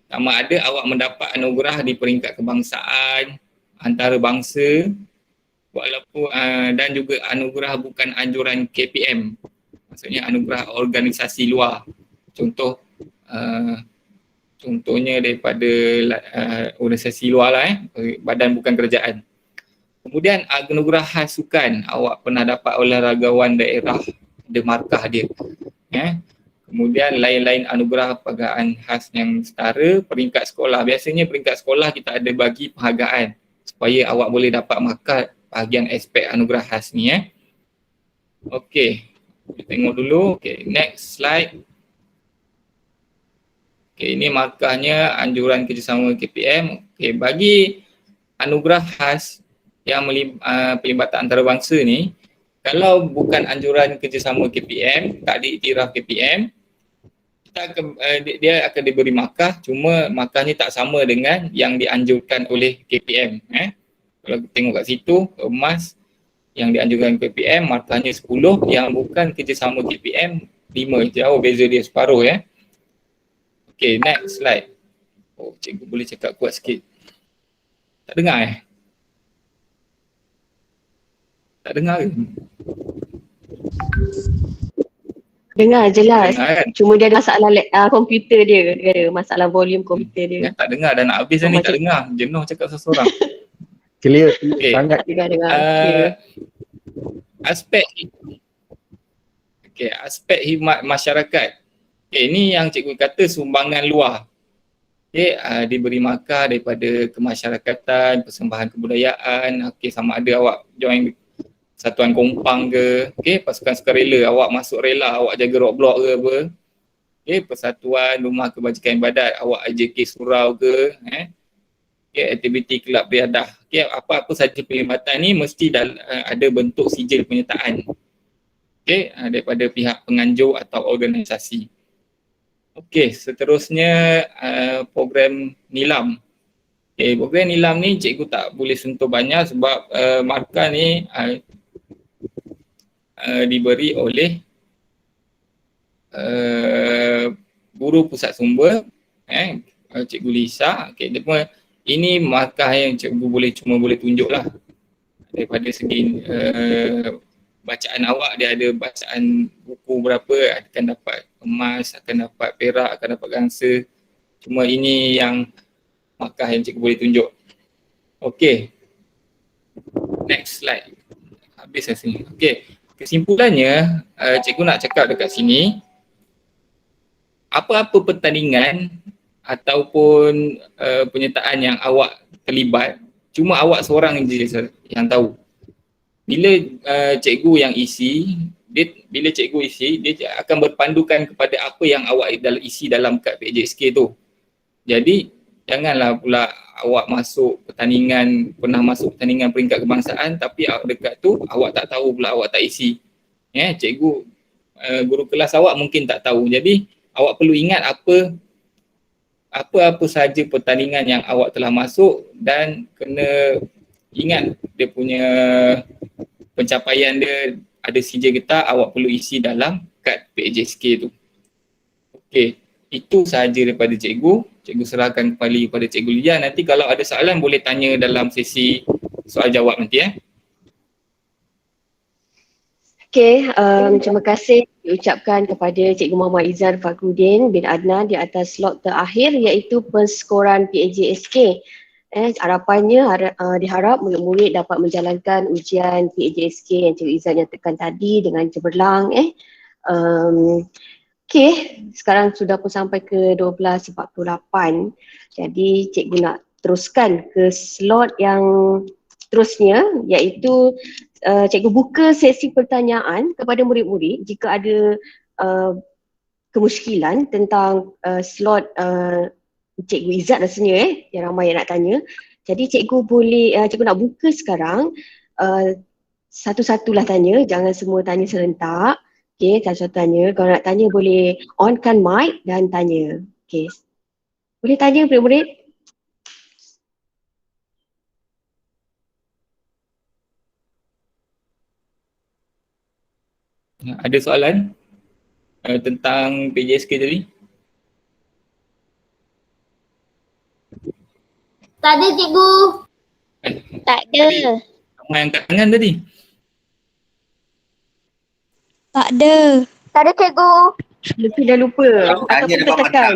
S9: Sama ada awak mendapat anugerah di peringkat kebangsaan, antarabangsa, walaupun dan juga anugerah bukan anjuran KPM. Maksudnya anugerah organisasi luar. Contohnya daripada organisasi luar lah, badan bukan kerajaan. Kemudian anugerah khas sukan, awak pernah dapat olahragawan daerah, ada markah dia. Kemudian lain-lain anugerah penghargaan khas yang setara, peringkat sekolah. Biasanya peringkat sekolah kita ada bagi penghargaan supaya awak boleh dapat markah bahagian aspek anugerah khas ni. Okey, kita tengok dulu. Okey, next slide. Okay, ini markahnya anjuran kerjasama KPM. Okay, bagi anugerah khas yang pelibatan antarabangsa ni, kalau bukan anjuran kerjasama KPM, tak diiktiraf KPM, dia akan diberi markah, cuma markahnya tak sama dengan yang dianjurkan oleh KPM. Kalau tengok kat situ, emas yang dianjurkan KPM, markahnya 10, yang bukan kerjasama KPM 5, jauh beza dia separuh. Okay, next slide. Oh, cikgu boleh cakap kuat sikit. Tak dengar Tak dengar ke?
S1: Dengar jelas.
S9: Dengar, kan?
S1: Cuma dia ada masalah komputer dia ada masalah volume komputer dia.
S9: Tak dengar, dah nak habis dah ni, tak dengar. Jenuh cakap seseorang.
S5: Clear
S9: Okay.
S5: sangat.
S1: Dengar.
S9: Aspek khidmat masyarakat. Okay, ini yang cikgu kata sumbangan luar. Okay, diberi markah daripada kemasyarakatan, persembahan kebudayaan. Okay, sama ada awak join Satuan Kompang ke, okay, pasukan sukarela, awak masuk rela, awak jaga rock block ke apa. Okay, Persatuan Rumah Kebajikan Ibadat, awak AJK surau ke, okay, aktiviti kelab riadah. Okay, apa-apa saja perkhidmatan ni mesti ada bentuk sijil penyertaan. Okay, daripada pihak penganjur atau organisasi. Okey, seterusnya program nilam. Okay, program nilam ni cikgu tak boleh sentuh banyak sebab markah ni diberi oleh guru pusat sumber, Cikgu Lisa. Okay, ini markah yang cikgu cuma boleh tunjuk lah. Daripada segi bacaan awak, dia ada bacaan buku berapa, akan dapat emas, akan dapat perak, akan dapat gangsa. Cuma ini yang markah yang cikgu boleh tunjuk. Okey. Next slide. Habis dah sini. Okey. Kesimpulannya, cikgu nak cakap dekat sini, apa-apa pertandingan ataupun penyertaan yang awak terlibat, cuma awak seorang je yang tahu. Bila cikgu yang isi, bila cikgu isi, dia akan berpandukan kepada apa yang awak isi dalam kad PJSK tu. Jadi janganlah pula awak pernah masuk pertandingan peringkat kebangsaan tapi dekat tu awak tak tahu pula, awak tak isi. Cikgu, guru kelas awak mungkin tak tahu. Jadi awak perlu ingat apa sahaja pertandingan yang awak telah masuk dan kena ingat dia punya pencapaian dia, ada CJ ke tak, awak perlu isi dalam kad PJSK tu. Okey, itu sahaja daripada cikgu. Cikgu serahkan kembali kepada Cikgu Lydia. Nanti kalau ada soalan boleh tanya dalam sesi soal jawab nanti.
S1: Okey, terima kasih diucapkan kepada Cikgu Muhammad Izar Fakhruddin bin Adnan di atas slot terakhir iaitu penskoran PAJSK. Harapannya diharap murid-murid dapat menjalankan ujian PAJSK yang Cikgu Izar nyatakan tadi dengan cemerlang. Okey, sekarang sudah pun sampai ke 12.48. Jadi cikgu nak teruskan ke slot yang seterusnya iaitu cikgu buka sesi pertanyaan kepada murid-murid jika ada kemusykilan tentang slot Cikgu Izzat rasanya yang ramai yang nak tanya. Jadi cikgu nak buka sekarang, satu-satulah tanya, jangan semua tanya serentak. Okey, satu-satu tanya. Kalau nak tanya boleh onkan mic dan tanya. Okey. Boleh tanya murid-murid?
S9: Ada soalan tentang PJSK tadi?
S3: Tak ada cikgu. Tak ada.
S9: Kamu yang angkat tangan tadi?
S3: Tak ada. Tak ada cikgu.
S1: Lebih dah lupa ataupun tertekan.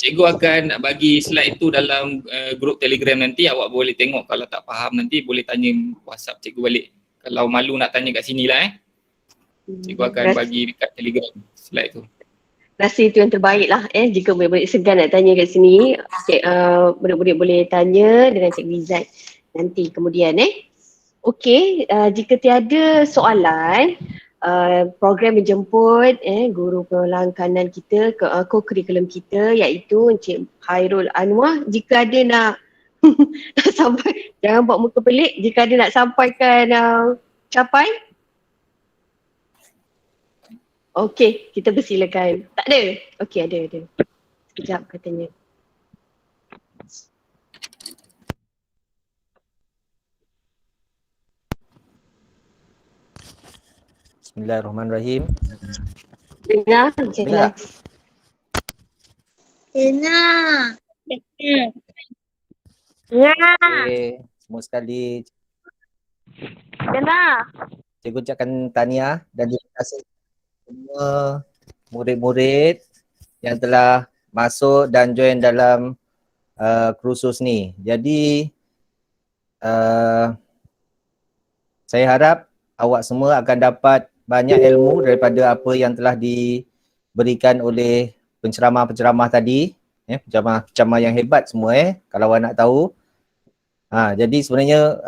S9: Cikgu akan bagi slide itu dalam grup Telegram nanti. Awak boleh tengok, kalau tak faham nanti boleh tanya WhatsApp cikgu balik. Kalau malu nak tanya kat sini lah cikgu akan bagi dekat Telegram slide tu.
S1: Rasa itu yang terbaik lah jika murid-murid segan nak tanya kat sini. Murid-murid boleh tanya dengan Cikgu Izzat nanti kemudian. Okey, jika tiada soalan, program menjemput guru pelangkanan kita ke co-curriculum kita iaitu Encik Hairul Anwar. Jika ada nak sampai, jangan buat muka pelik, jika ada nak sampaikan capai. Okey, kita persilakan. Tak ada? Okey, ada. Sekejap katanya.
S10: Bismillahirrahmanirrahim.
S1: Dengar? Dengar.
S3: Dengar.
S10: Okay, semua sekali
S3: Dengar.
S10: cikgu ucapkan tahniah dan terima kasih semua murid-murid yang telah masuk dan join dalam kursus ni. Jadi saya harap awak semua akan dapat banyak ilmu daripada apa yang telah diberikan oleh penceramah-penceramah tadi. Penceramah yang hebat semua kalau awak nak tahu. Jadi sebenarnya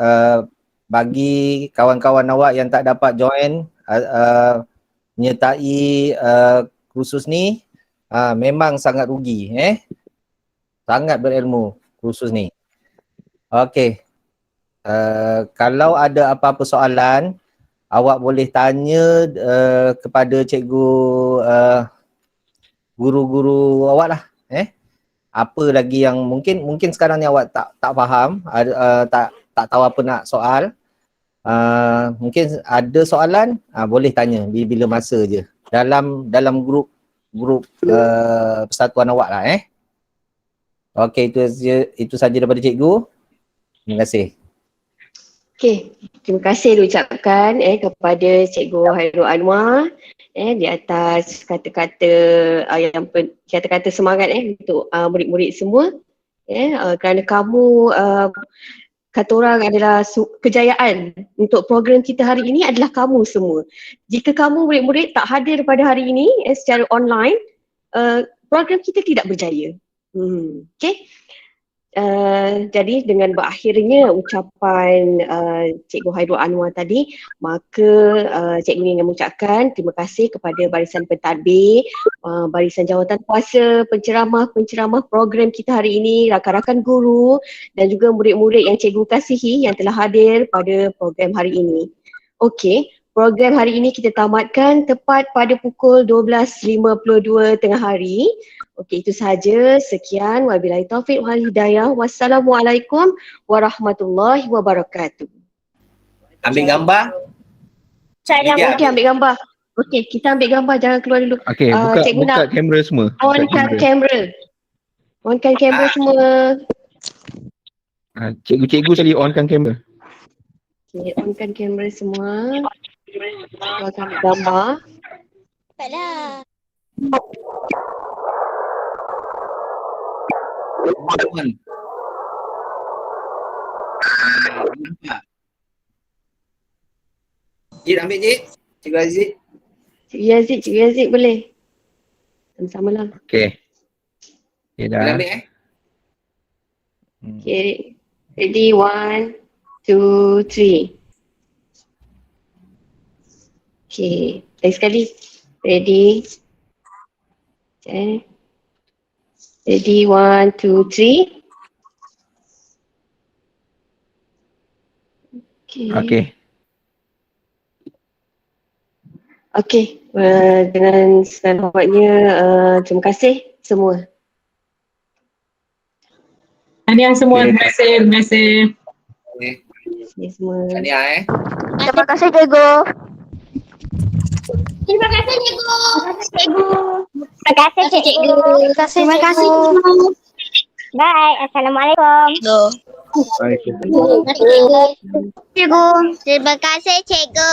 S10: bagi kawan-kawan awak yang tak dapat join menyertai kursus ni, memang sangat rugi sangat berilmu kursus ni. Okey, kalau ada apa-apa soalan awak boleh tanya kepada cikgu guru-guru awak lah. Apa lagi yang mungkin sekarang ni awak tak faham, tak tahu apa nak soal. Mungkin ada soalan, boleh tanya bila masa je dalam grup persatuan awak lah. Okey, itu saja daripada cikgu. Terima kasih.
S1: Okey, terima kasih diucapkan kepada Cikgu Hairul Anwar di atas kata-kata kata-kata semangat untuk murid-murid semua. Kerana kamu kata orang adalah kejayaan untuk program kita hari ini adalah kamu semua. Jika kamu murid-murid tak hadir pada hari ini secara online, program kita tidak berjaya. Okey. Jadi dengan berakhirnya ucapan Cikgu Hairul Anwar tadi, maka cikgu ingin mengucapkan terima kasih kepada barisan pentadbir, barisan jawatan kuasa, penceramah-penceramah program kita hari ini, rakan-rakan guru dan juga murid-murid yang cikgu kasihi yang telah hadir pada program hari ini. Okey, program hari ini kita tamatkan tepat pada pukul 12.52 tengah hari. Okey, itu sahaja. Sekian. Wabillahi taufiq wal hidayah. Wassalamualaikum warahmatullahi wabarakatuh.
S10: Ambil gambar.
S1: Okey, ambil gambar. Okey, kita ambil gambar. Jangan keluar dulu.
S4: Okey, buka kamera semua.
S1: Onkan kamera. Onkan kamera semua.
S4: Cikgu sekali onkan kamera.
S1: Okey, onkan kamera semua. Kita akan ambil gambar.
S3: Cepatlah.
S10: Jid ambil Jid. Cikgu Aziz.
S1: Cikgu Yazid boleh. Sama-sama lah.
S4: Okey. Okay, dah.
S10: Ambil
S1: Okay, ready, 1, 2, 3. Okay, lagi sekali. Ready. Okay. Ready, 1, 2, 3. Okay.
S4: Okey.
S1: Okay, dengan senang hormatnya, terima kasih semua.
S6: Tahniah semua, terima kasih, terima kasih.
S1: Terima kasih semua.
S10: Tahniah
S3: Terima kasih cikgu. Terima kasih cikgu. Terima kasih cikgu. Terima kasih cikgu. Bye. Assalamualaikum. Cikgu. Terima kasih cikgu.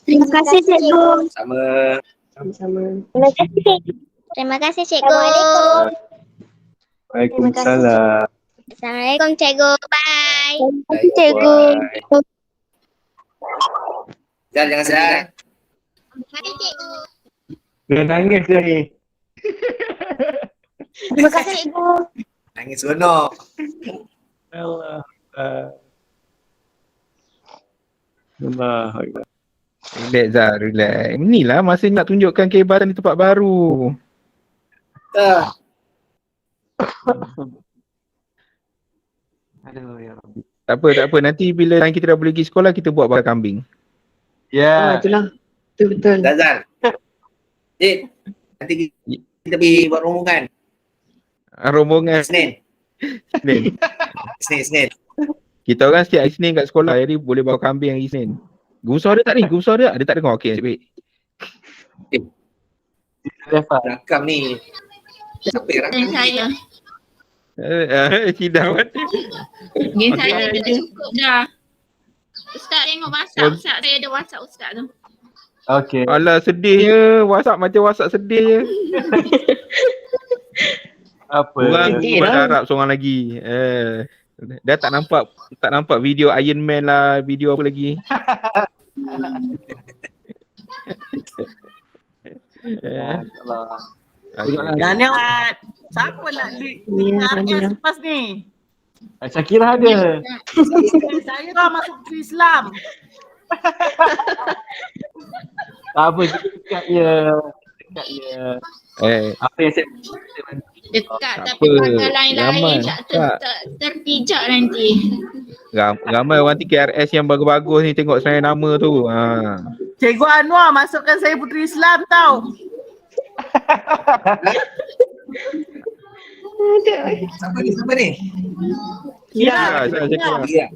S3: Terima kasih cikgu.
S10: Sama.
S1: Sama-sama.
S3: Terima kasih cikgu.
S5: Waalaikumsalam.
S3: Assalamualaikum cikgu. Bye.
S10: Cikgu. Jangan sedih.
S3: Terima kasih cikgu.
S5: Dia nangis tadi.
S3: Terima kasih cikgu.
S10: Nangis seronok.
S5: Allah. Allah.
S4: Relax Zah, relax. Inilah masa nak tunjukkan kehebatan di tempat baru.
S5: Aduh ya Rabbi.
S4: Tak apa. Nanti bila kita dah boleh pergi sekolah, kita buat bakar kambing.
S5: Ya.
S1: Itulah. Itu betul.
S10: Zazan. Jid. Nanti kita pergi buat rombongan.
S4: Rombongan
S10: Senin. Senin.
S4: kita orang setiap hari Isnin kat sekolah, jadi boleh bawa kambing hari Isnin. Gumsau ada tak ni? Dia tak dengar. Okey, baik.
S10: Rakam ni. Siapa yang rakam ni?
S3: Saya.
S4: Tidak.
S3: Game saya dah cukup dah. Ustaz tengok WhatsApp Ustaz. Saya ada WhatsApp Ustaz tu.
S5: Okey.
S4: Alah, sedihnya. WhatsApp macam WhatsApp sedih je.
S5: Apa?
S4: Orang berharap seorang lagi. Dah tak nampak video Iron Man lah, video apa lagi.
S11: Daniel, siapa nak lead lepas ni?
S5: Syakira ada.
S11: Saya dah masuk ke Islam.
S5: Tak apa, dekat je. Apa yang saya
S3: Dekat
S4: tak
S3: tapi
S4: apa.
S3: pakai lain-lain
S4: Ramai.
S3: tak terpijak nanti.
S4: Ramai orang TKRS yang bagus-bagus ni tengok saya nama tu.
S11: Cikgu Anwar masukkan saya puteri Islam tau.
S10: Siapa ni?
S11: Kira.
S10: Kira.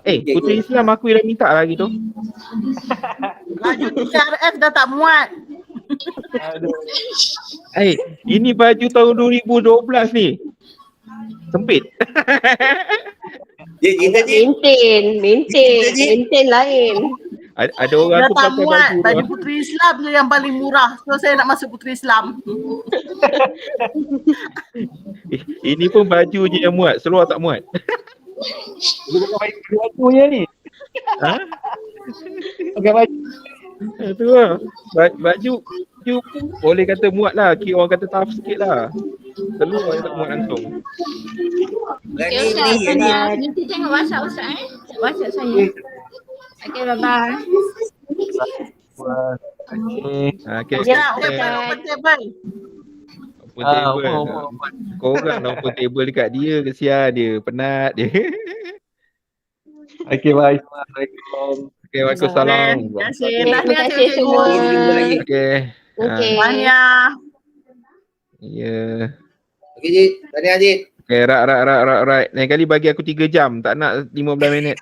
S4: Puteri Islam aku dah minta lagi tu.
S11: Laju TKRS dah tak muat.
S4: Ini baju tahun 2012 ni. Sempit.
S1: Maintain lain.
S4: Ada orang
S11: Dah
S4: tu
S11: tak
S4: pakai
S11: muat.
S4: baju
S11: Baju puteri Islam tu yang paling murah. So saya nak masuk puteri Islam.
S4: Ini pun baju je yang muat, seluar tak muat.
S5: baju je ni.
S4: Pakai baju. Itu lah. Baju YouTube boleh kata muat lah. Kira orang kata tough sikit lah. Telur orang tak muat langsung.
S3: Okay, Ustaz. Nanti tengok WhatsApp Ustaz WhatsApp saya. Okay, bye-bye.
S4: Okay.
S11: Ya, open table.
S4: Open table. Korang dah open table dekat dia. Kesian dia. Penat dia.
S5: Okay, bye. Assalamualaikum.
S4: Okay, waalaikumsalam.
S11: Terima kasih.
S1: Terima kasih semua.
S4: Okay.
S1: Okay.
S11: Tahniah.
S4: Ya.
S7: Okey, Cik. Tahniah, Cik.
S4: Okay, right. Lain kali bagi aku 3 jam. Tak nak 15 minit.